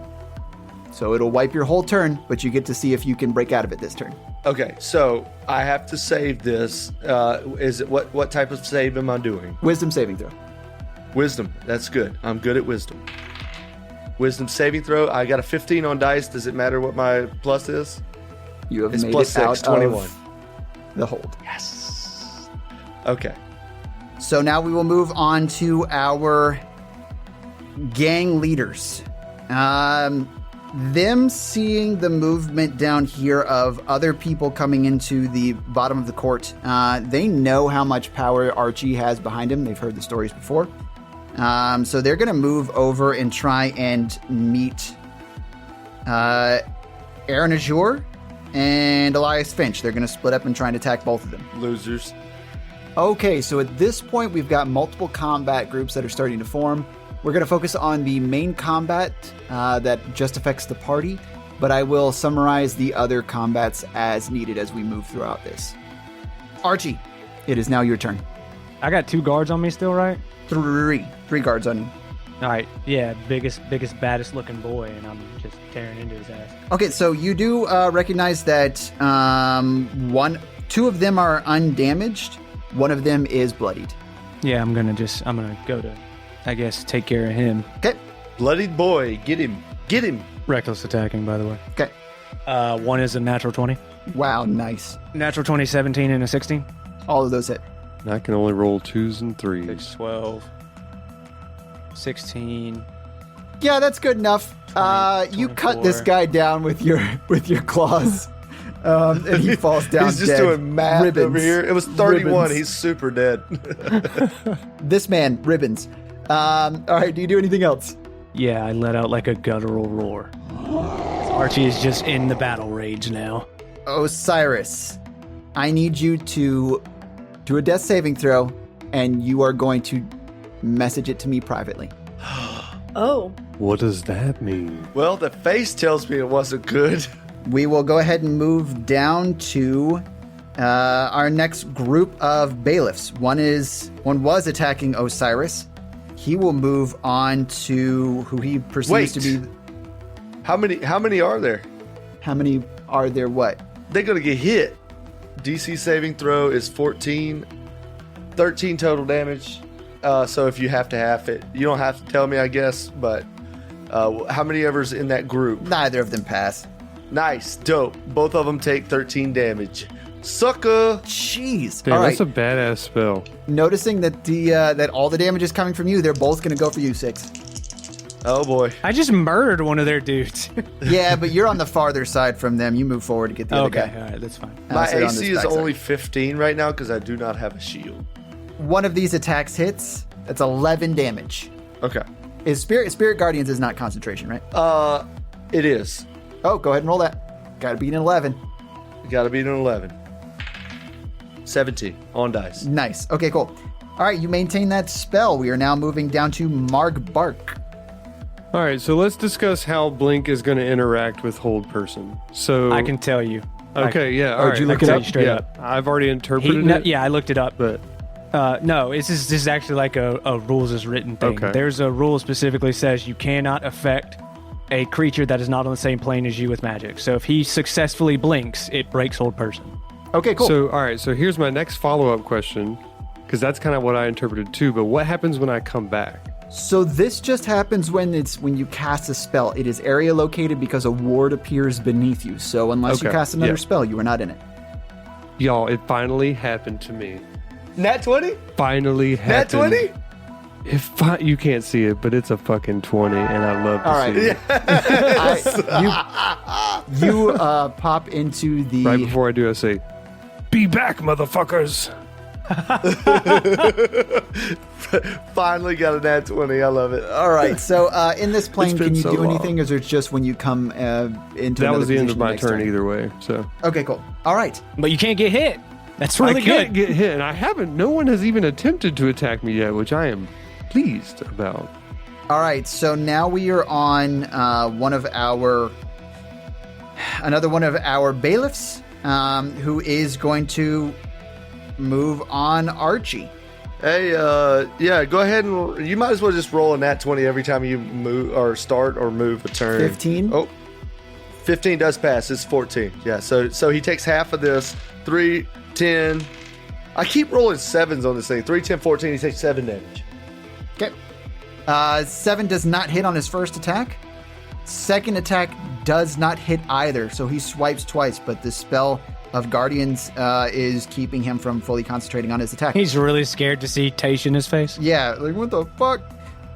[SPEAKER 5] So it'll wipe your whole turn, but you get to see if you can break out of it this turn.
[SPEAKER 1] Okay, so I have to save this. Is it what type of save am I doing?
[SPEAKER 5] Wisdom saving throw.
[SPEAKER 1] Wisdom. That's good. I'm good at wisdom. Wisdom saving throw. I got a 15 on dice. Does it matter what my plus is?
[SPEAKER 5] You have
[SPEAKER 1] It's
[SPEAKER 5] made
[SPEAKER 1] plus
[SPEAKER 5] it out
[SPEAKER 1] 6, 21.
[SPEAKER 5] of the hold.
[SPEAKER 1] Yes. Okay.
[SPEAKER 5] So now we will move on to our gang leaders. Them seeing the movement down here of other people coming into the bottom of the court, they know how much power Archie has behind him. They've heard the stories before. So they're going to move over and try and meet Aaron Azure and Elias Finch. They're going to split up and try and attack both of them.
[SPEAKER 1] Losers.
[SPEAKER 5] Okay, so at this point, we've got multiple combat groups that are starting to form. We're going to focus on the main combat that just affects the party, but I will summarize the other combats as needed as we move throughout this. Archie, it is now your turn.
[SPEAKER 2] I got 2 guards on me still, right?
[SPEAKER 5] Three guards on you.
[SPEAKER 2] All right. Yeah, biggest, baddest looking boy, and I'm just tearing into his ass.
[SPEAKER 5] Okay, so you do recognize that 2 of them are undamaged. One of them is bloodied.
[SPEAKER 2] Yeah, I'm gonna go to, I guess, take care of him.
[SPEAKER 5] Okay.
[SPEAKER 1] Bloodied boy. Get him. Get him.
[SPEAKER 2] Reckless attacking, by the way.
[SPEAKER 5] Okay.
[SPEAKER 2] One is a natural 20.
[SPEAKER 5] Wow, nice.
[SPEAKER 2] Natural 20, 17, and a 16.
[SPEAKER 5] All of those hit.
[SPEAKER 3] I can only roll 2s and 3s.
[SPEAKER 2] 6, 12, 16.
[SPEAKER 5] Yeah, that's good enough.
[SPEAKER 2] 20,
[SPEAKER 5] you cut
[SPEAKER 2] 24.
[SPEAKER 5] this guy down with your claws, and he falls down.
[SPEAKER 1] He's just
[SPEAKER 5] dead.
[SPEAKER 1] doing math
[SPEAKER 5] Ribbons.
[SPEAKER 1] over here. It was 31.
[SPEAKER 5] Ribbons.
[SPEAKER 1] He's super dead.
[SPEAKER 5] This man, ribbons. All right, do you do anything else?
[SPEAKER 2] Yeah, I let out like a guttural roar. Archie is just in the battle rage now.
[SPEAKER 5] Osiris, I need you to do a death saving throw, and you are going to message it to me privately.
[SPEAKER 4] Oh.
[SPEAKER 3] What does that mean?
[SPEAKER 1] Well, the face tells me it wasn't good.
[SPEAKER 5] We will go ahead and move down to our next group of bailiffs. One was attacking Osiris. He will move on to who he perceives to be.
[SPEAKER 1] How many are there?
[SPEAKER 5] How many are there? What?
[SPEAKER 1] They're gonna get hit. DC saving throw is 14, 13 total damage. So if you have to half it, you don't have to tell me, I guess. But how many ever's in that group?
[SPEAKER 5] Neither of them pass.
[SPEAKER 1] Nice, dope. Both of them take 13 damage. Sucker.
[SPEAKER 5] Jeez.
[SPEAKER 3] Damn,
[SPEAKER 5] All right.
[SPEAKER 3] that's a badass spell.
[SPEAKER 5] Noticing that that all the damage is coming from you, they're both going to go for you, 6.
[SPEAKER 1] Oh boy.
[SPEAKER 2] I just murdered one of their dudes.
[SPEAKER 5] Yeah, but you're on the farther side from them. You move forward to get the other
[SPEAKER 2] Okay,
[SPEAKER 5] guy.
[SPEAKER 2] all right, that's fine.
[SPEAKER 1] My
[SPEAKER 5] sit on this
[SPEAKER 1] AC is
[SPEAKER 5] backside.
[SPEAKER 1] only 15 right now because I do not have a shield.
[SPEAKER 5] One of these attacks hits. That's 11 damage.
[SPEAKER 1] Okay.
[SPEAKER 5] Is Spirit Guardians is not concentration, right?
[SPEAKER 1] It is.
[SPEAKER 5] Oh, go ahead and roll that. Got to beat an 11.
[SPEAKER 1] You gotta beat an 11. 17 on dice.
[SPEAKER 5] Nice. Okay, cool. All right, you maintain that spell. We are now moving down to Marg Bark.
[SPEAKER 3] All right, so let's discuss how Blink is going to interact with Hold Person. So
[SPEAKER 2] I can tell you.
[SPEAKER 3] Okay, yeah. All
[SPEAKER 2] Oh,
[SPEAKER 3] right.
[SPEAKER 2] did you look
[SPEAKER 3] I
[SPEAKER 2] it
[SPEAKER 3] can-
[SPEAKER 2] up? Straight
[SPEAKER 3] yeah,
[SPEAKER 2] up.
[SPEAKER 3] I've already interpreted it.
[SPEAKER 2] Yeah, I looked it up.
[SPEAKER 3] But
[SPEAKER 2] No, this is actually like a rules as written thing.
[SPEAKER 3] Okay.
[SPEAKER 2] There's a rule specifically says you cannot affect a creature that is not on the same plane as you with magic. So if he successfully blinks, it breaks Hold Person.
[SPEAKER 5] Okay, cool.
[SPEAKER 3] So, all right. So here's my next follow-up question, because that's kind of what I interpreted too. But what happens when I come back?
[SPEAKER 5] So this just happens when you cast a spell. It is area located because a ward appears beneath you. So unless you
[SPEAKER 3] Okay,
[SPEAKER 5] cast another
[SPEAKER 3] yeah.
[SPEAKER 5] spell, you are not in it.
[SPEAKER 3] Y'all, it finally happened to me.
[SPEAKER 1] Nat 20?
[SPEAKER 3] Finally
[SPEAKER 1] Nat
[SPEAKER 3] happened.
[SPEAKER 1] 20?
[SPEAKER 3] You can't see it, but it's a fucking 20, and I love to
[SPEAKER 5] All right.
[SPEAKER 3] see it.
[SPEAKER 5] You pop into the
[SPEAKER 3] Right before I do, I say,
[SPEAKER 6] Be back, motherfuckers.
[SPEAKER 1] Finally got a nat 20. I love it.
[SPEAKER 5] All right. So in this plane,
[SPEAKER 3] been
[SPEAKER 5] can you
[SPEAKER 3] so
[SPEAKER 5] do
[SPEAKER 3] long.
[SPEAKER 5] anything, or is it just when you come into
[SPEAKER 3] That was the end of my
[SPEAKER 5] next
[SPEAKER 3] turn either way. So
[SPEAKER 5] Okay, cool. All right.
[SPEAKER 2] But you can't get hit. That's really
[SPEAKER 3] I can't
[SPEAKER 2] good.
[SPEAKER 3] get hit, and I haven't. No one has even attempted to attack me yet, which I am pleased about.
[SPEAKER 5] All right. So now we are on another one of our bailiffs, who is going to move on Archie.
[SPEAKER 1] Hey, yeah, go ahead and you might as well just roll a nat 20 every time you move or start or move a turn.
[SPEAKER 5] 15?
[SPEAKER 1] Oh, 15 does pass. It's 14. Yeah, so he takes half of this. 3, 10. I keep rolling 7s on this thing. 3, 10, 14. He takes 7 damage.
[SPEAKER 5] Okay. 7 does not hit on his first attack. Second attack does not hit either, so he swipes twice, but the spell of Guardians is keeping him from fully concentrating on his attack.
[SPEAKER 2] He's really scared to see Taish in his face.
[SPEAKER 5] Yeah, like, what the fuck?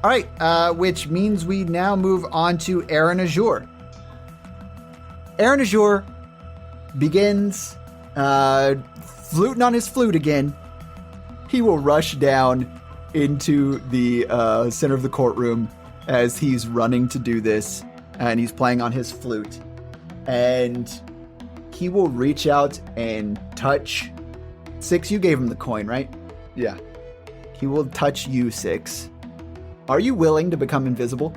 [SPEAKER 5] All right, which means we now move on to Aaron Azure. Aaron Azure begins fluting on his flute again. He will rush down into the center of the courtroom as he's running to do this, and he's playing on his flute. And he will reach out and touch Six. You gave him the coin, right?
[SPEAKER 1] Yeah.
[SPEAKER 5] He will touch you, Six. Are you willing to become invisible?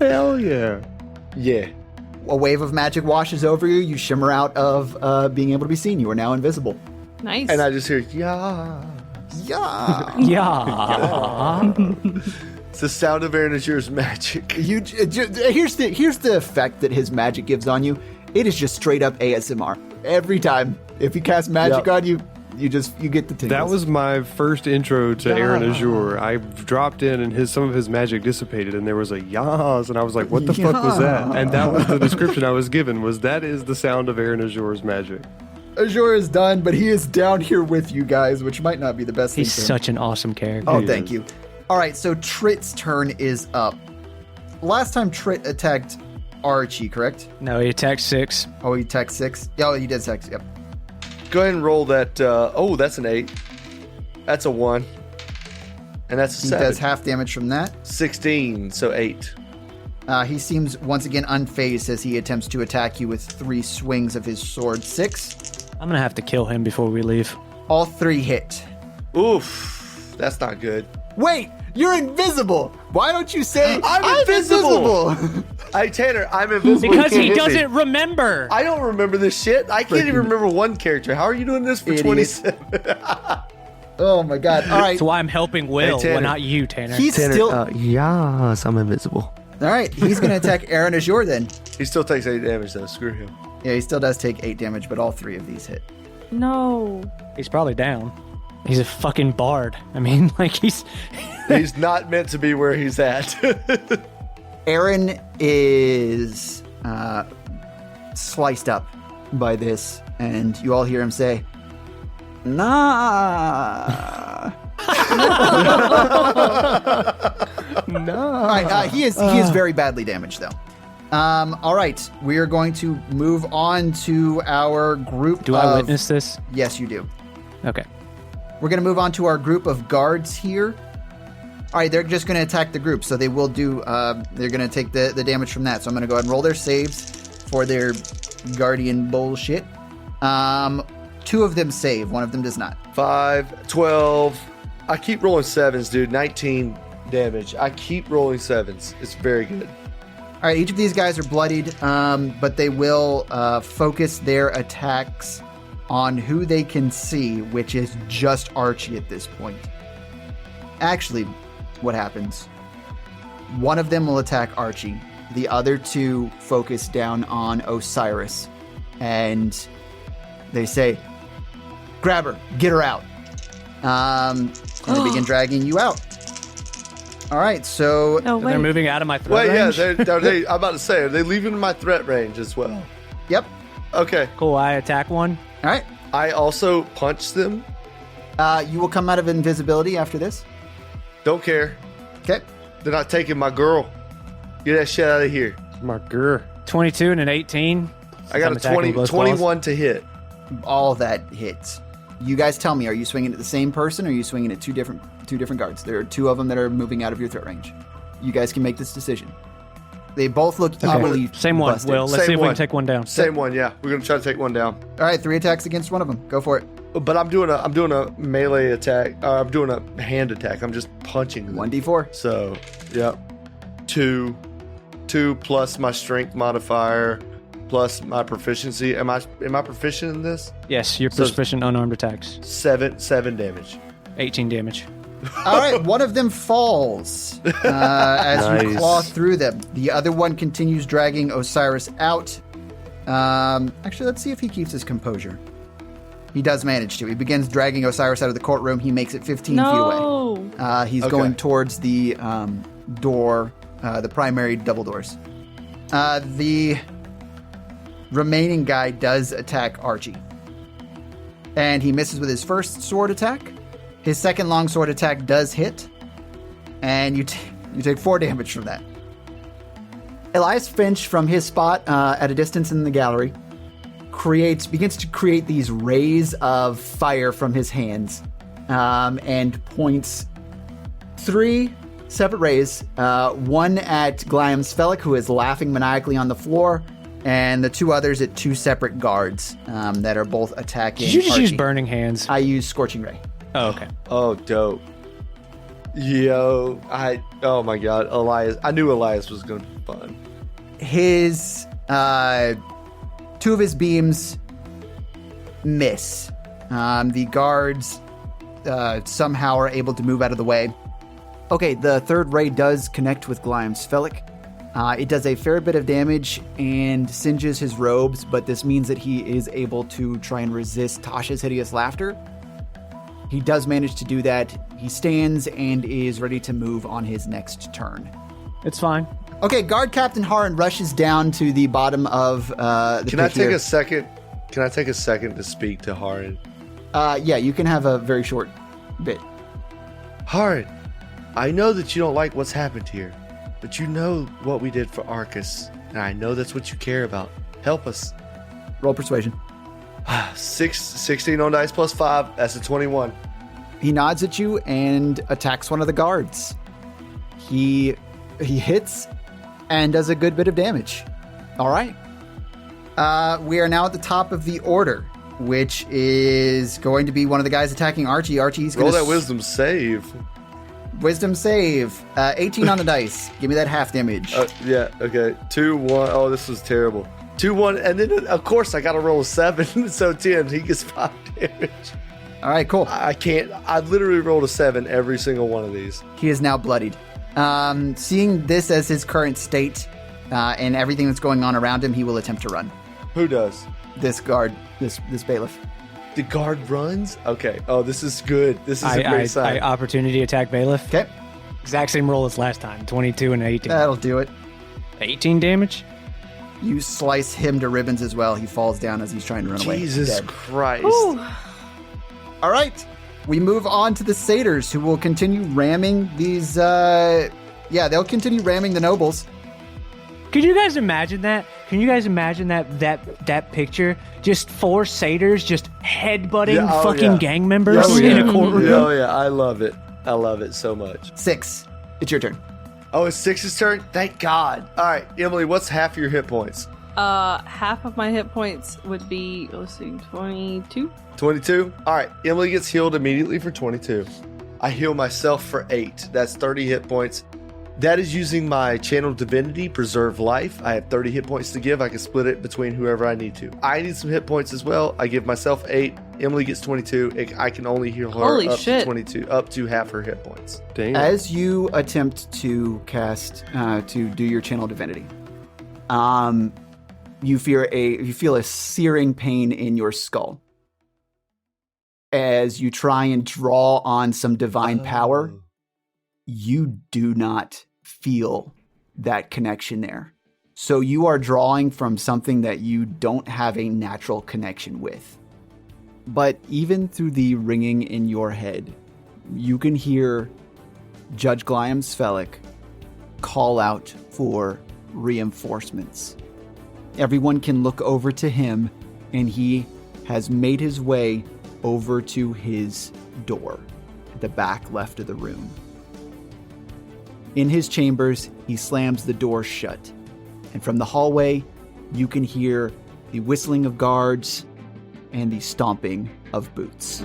[SPEAKER 3] Hell yeah.
[SPEAKER 1] Yeah.
[SPEAKER 5] A wave of magic washes over you. You shimmer out of being able to be seen. You are now invisible.
[SPEAKER 4] Nice.
[SPEAKER 1] And I just hear, yeah.
[SPEAKER 5] Yeah.
[SPEAKER 2] Yeah.
[SPEAKER 1] It's the sound of Aaron Azure's magic.
[SPEAKER 5] Here's the effect that his magic gives on you. It is just straight up ASMR. Every time, if he casts magic on you, you get the tingles.
[SPEAKER 3] That was my first intro to Aaron Azure. I dropped in and some of his magic dissipated, and there was a yas, and I was like, what the fuck was that? And that was the description I was given, that is the sound of Aaron Azure's magic.
[SPEAKER 5] Azure is done, but he is down here with you guys, which might not be the best
[SPEAKER 2] He's
[SPEAKER 5] thing.
[SPEAKER 2] such an awesome character.
[SPEAKER 5] Oh, thank you. All right, so Trit's turn is up. Last time Trit attacked Archie, correct?
[SPEAKER 2] No, he attacked 6.
[SPEAKER 5] Oh, he attacked 6? Yeah, he did 6, yep.
[SPEAKER 1] Go ahead and roll that. That's an 8. That's a 1. And that's a
[SPEAKER 5] He
[SPEAKER 1] 7.
[SPEAKER 5] does half damage from that.
[SPEAKER 1] 16, so 8.
[SPEAKER 5] He seems once again unfazed as he attempts to attack you with 3 swings of his sword. 6.
[SPEAKER 2] I'm going to have to kill him before we leave.
[SPEAKER 5] All 3 hit.
[SPEAKER 1] Oof. That's not good.
[SPEAKER 5] Wait, you're invisible. Why don't you say
[SPEAKER 1] I'm invisible. Hey, Tanner, I'm invisible.
[SPEAKER 2] Because
[SPEAKER 1] You
[SPEAKER 2] he
[SPEAKER 1] can't hit me.
[SPEAKER 2] doesn't remember.
[SPEAKER 1] I don't remember this shit. I can't even remember one character. How are you doing this for
[SPEAKER 5] Idiot.
[SPEAKER 1] 27?
[SPEAKER 5] Oh my god. All right.
[SPEAKER 2] That's why I'm helping Will,
[SPEAKER 1] Tanner.
[SPEAKER 2] well, not you, Tanner.
[SPEAKER 5] He's still
[SPEAKER 1] yes, I'm invisible.
[SPEAKER 5] all right. He's going to attack Aaron Azure then.
[SPEAKER 1] He still takes 8 damage, though. Screw him.
[SPEAKER 5] Yeah, he still does take 8 damage, but all 3 of these hit.
[SPEAKER 4] No.
[SPEAKER 2] He's probably down. He's a fucking bard. I mean, like, he's
[SPEAKER 1] not meant to be where he's at.
[SPEAKER 5] Aaron is sliced up by this, and you all hear him say, "Nah."
[SPEAKER 3] No.
[SPEAKER 5] All right, he is very badly damaged though. All right, we are going to move on to our group.
[SPEAKER 2] Do I witness this?
[SPEAKER 5] Yes, you do.
[SPEAKER 2] Okay.
[SPEAKER 5] We're going to move on to our group of guards here. All right, they're just going to attack the group, so they will do. They're going to take the damage from that. So I'm going to go ahead and roll their saves for their guardian bullshit. 2 of them save, 1 of them does not.
[SPEAKER 1] 5, 12. I keep rolling 7s, dude. 19 damage. I keep rolling 7s. It's very good.
[SPEAKER 5] All right, each of these guys are bloodied, but they will focus their attacks on who they can see, which is just Archie at this point. Actually, what happens? One of them will attack Archie. The other 2 focus down on Osiris. And they say, "Grab her, get her out." And they begin dragging you out. All right, so
[SPEAKER 4] Oh,
[SPEAKER 2] They're
[SPEAKER 4] wait.
[SPEAKER 2] moving out of my threat
[SPEAKER 1] Wait, yeah,
[SPEAKER 2] range?
[SPEAKER 1] are they, I'm about to say, are they leaving my threat range as well?
[SPEAKER 5] yep.
[SPEAKER 1] Okay.
[SPEAKER 2] Cool, I attack one.
[SPEAKER 5] All right.
[SPEAKER 1] I also punch them.
[SPEAKER 5] You will come out of invisibility after this.
[SPEAKER 1] Don't care.
[SPEAKER 5] Okay.
[SPEAKER 1] They're not taking my girl. Get that shit out of here.
[SPEAKER 3] My girl.
[SPEAKER 2] 22 and an 18.
[SPEAKER 1] I got
[SPEAKER 2] I'm
[SPEAKER 1] a
[SPEAKER 2] attacking
[SPEAKER 1] 20,
[SPEAKER 2] with both
[SPEAKER 1] 21
[SPEAKER 2] claws.
[SPEAKER 1] to hit.
[SPEAKER 5] All that hits. You guys tell me, are you swinging at the same person or are you swinging at two different guards? There are two of them that are moving out of your threat range. You guys can make this decision. They both look equally
[SPEAKER 2] Same one.
[SPEAKER 5] busted.
[SPEAKER 2] Will, let's
[SPEAKER 1] Same
[SPEAKER 2] see if we
[SPEAKER 1] one.
[SPEAKER 2] can take one down.
[SPEAKER 1] Same one, yeah. We're gonna try to take one down.
[SPEAKER 5] All right, 3 attacks against one of them. Go for it.
[SPEAKER 1] But I'm doing a melee attack. I'm doing a hand attack. I'm just punching them.
[SPEAKER 5] 1d4.
[SPEAKER 1] So, yep. 2 plus my strength modifier plus my proficiency. Am I proficient in this?
[SPEAKER 2] Yes, you're
[SPEAKER 1] So-
[SPEAKER 2] proficient unarmed attacks.
[SPEAKER 1] 7 damage.
[SPEAKER 2] 18 damage.
[SPEAKER 5] All right, one of them falls as you
[SPEAKER 1] Nice.
[SPEAKER 5] claw through them. The other one continues dragging Osiris out. Actually, let's see if he keeps his composure. He does manage to. He begins dragging Osiris out of the courtroom. He makes it 15 feet away.
[SPEAKER 4] No.
[SPEAKER 5] He's
[SPEAKER 1] Okay.
[SPEAKER 5] going towards the door, the primary double doors. The remaining guy does attack Archie. And he misses with his first sword attack. His second longsword attack does hit. And you take 4 damage from that. Elias Finch, from his spot at a distance in the gallery, begins to create these rays of fire from his hands and points 3 separate rays, one at Gliam Svelik, who is laughing maniacally on the floor, and the 2 others at 2 separate guards that are both attacking
[SPEAKER 2] Did you just use
[SPEAKER 5] Archie.
[SPEAKER 2] Burning Hands?
[SPEAKER 5] I use Scorching Ray.
[SPEAKER 2] Oh, okay.
[SPEAKER 1] Oh, dope. Yo, oh my god, Elias. I knew Elias was going to be fun.
[SPEAKER 5] His 2 of his beams miss. The guards somehow are able to move out of the way. Okay, the third ray does connect with Gliam Svelik. It does a fair bit of damage and singes his robes, but this means that he is able to try and resist Tasha's hideous laughter. He does manage to do that. He stands and is ready to move on his next turn.
[SPEAKER 2] It's fine.
[SPEAKER 5] Okay, Guard Captain Haran rushes down to the bottom of the
[SPEAKER 1] Can I
[SPEAKER 5] pit here.
[SPEAKER 1] take a second? Can I take a second to speak to Haran?
[SPEAKER 5] Yeah, you can have a very short bit.
[SPEAKER 1] Haran, I know that you don't like what's happened here, but you know what we did for Arcus, and I know that's what you care about. Help us.
[SPEAKER 5] Roll persuasion.
[SPEAKER 1] 16 on dice plus 5. That's a 21.
[SPEAKER 5] He nods at you and attacks one of the guards. He hits and does a good bit of damage. All right. We are now at the top of the order, which is going to be one of the guys attacking Archie. Archie's going
[SPEAKER 1] Roll
[SPEAKER 5] to
[SPEAKER 1] that wisdom save.
[SPEAKER 5] Wisdom save. 18 on the dice. Give me that half damage.
[SPEAKER 1] Yeah, okay. 2, 1. Oh, this was terrible. 2, 1, and then of course I got to roll a 7, so 10. He gets 5 damage.
[SPEAKER 5] All right, cool.
[SPEAKER 1] I can't. I literally rolled a 7 every single one of these.
[SPEAKER 5] He is now bloodied. Seeing this as his current state and everything that's going on around him, he will attempt to run.
[SPEAKER 1] Who does?
[SPEAKER 5] This guard, this bailiff.
[SPEAKER 1] The guard runs? Okay. Oh, this is good. This is a great sign.
[SPEAKER 2] I opportunity attack bailiff.
[SPEAKER 5] Okay,
[SPEAKER 2] Exact same roll as last time. 22 and 18.
[SPEAKER 5] that'll do it.
[SPEAKER 2] 18 damage?
[SPEAKER 5] You slice him to ribbons as well. He falls down as he's trying to run away.
[SPEAKER 1] Jesus
[SPEAKER 5] Dead.
[SPEAKER 1] Christ.
[SPEAKER 4] Ooh.
[SPEAKER 5] All right. We move on to the satyrs, who will continue ramming these. They'll continue ramming the nobles.
[SPEAKER 2] Can you guys imagine that? Can you guys imagine that picture? Just 4 satyrs just headbutting
[SPEAKER 1] Yeah, oh,
[SPEAKER 2] fucking
[SPEAKER 1] yeah.
[SPEAKER 2] gang members
[SPEAKER 1] Oh,
[SPEAKER 2] in
[SPEAKER 1] yeah.
[SPEAKER 2] a courtroom?
[SPEAKER 1] Oh, yeah. I love it. I love it so much.
[SPEAKER 5] 6. It's your turn.
[SPEAKER 1] Oh, it's 6's turn? Thank God. All right, Emily, what's half your hit points?
[SPEAKER 4] Half of my hit points would be, 22.
[SPEAKER 1] 22? All right, Emily gets healed immediately for 22. I heal myself for 8. That's 30 hit points. That is using my Channel Divinity, Preserve Life. I have 30 hit points to give. I can split it between whoever I need to. I need some hit points as well. I give myself 8. Emily gets 22. I can only heal her
[SPEAKER 4] Holy
[SPEAKER 1] up
[SPEAKER 4] shit.
[SPEAKER 1] to 22, up to half her hit points.
[SPEAKER 3] Damn.
[SPEAKER 5] As you attempt to cast, to do your channel divinity, you feel a searing pain in your skull. As you try and draw on some divine power, you do not feel that connection there. So you are drawing from something that you don't have a natural connection with. But even through the ringing in your head, you can hear Judge Gliam Svelik call out for reinforcements. Everyone can look over to him, and he has made his way over to his door at the back left of the room. In his chambers, he slams the door shut, and from the hallway, you can hear the whistling of guards and the stomping of boots.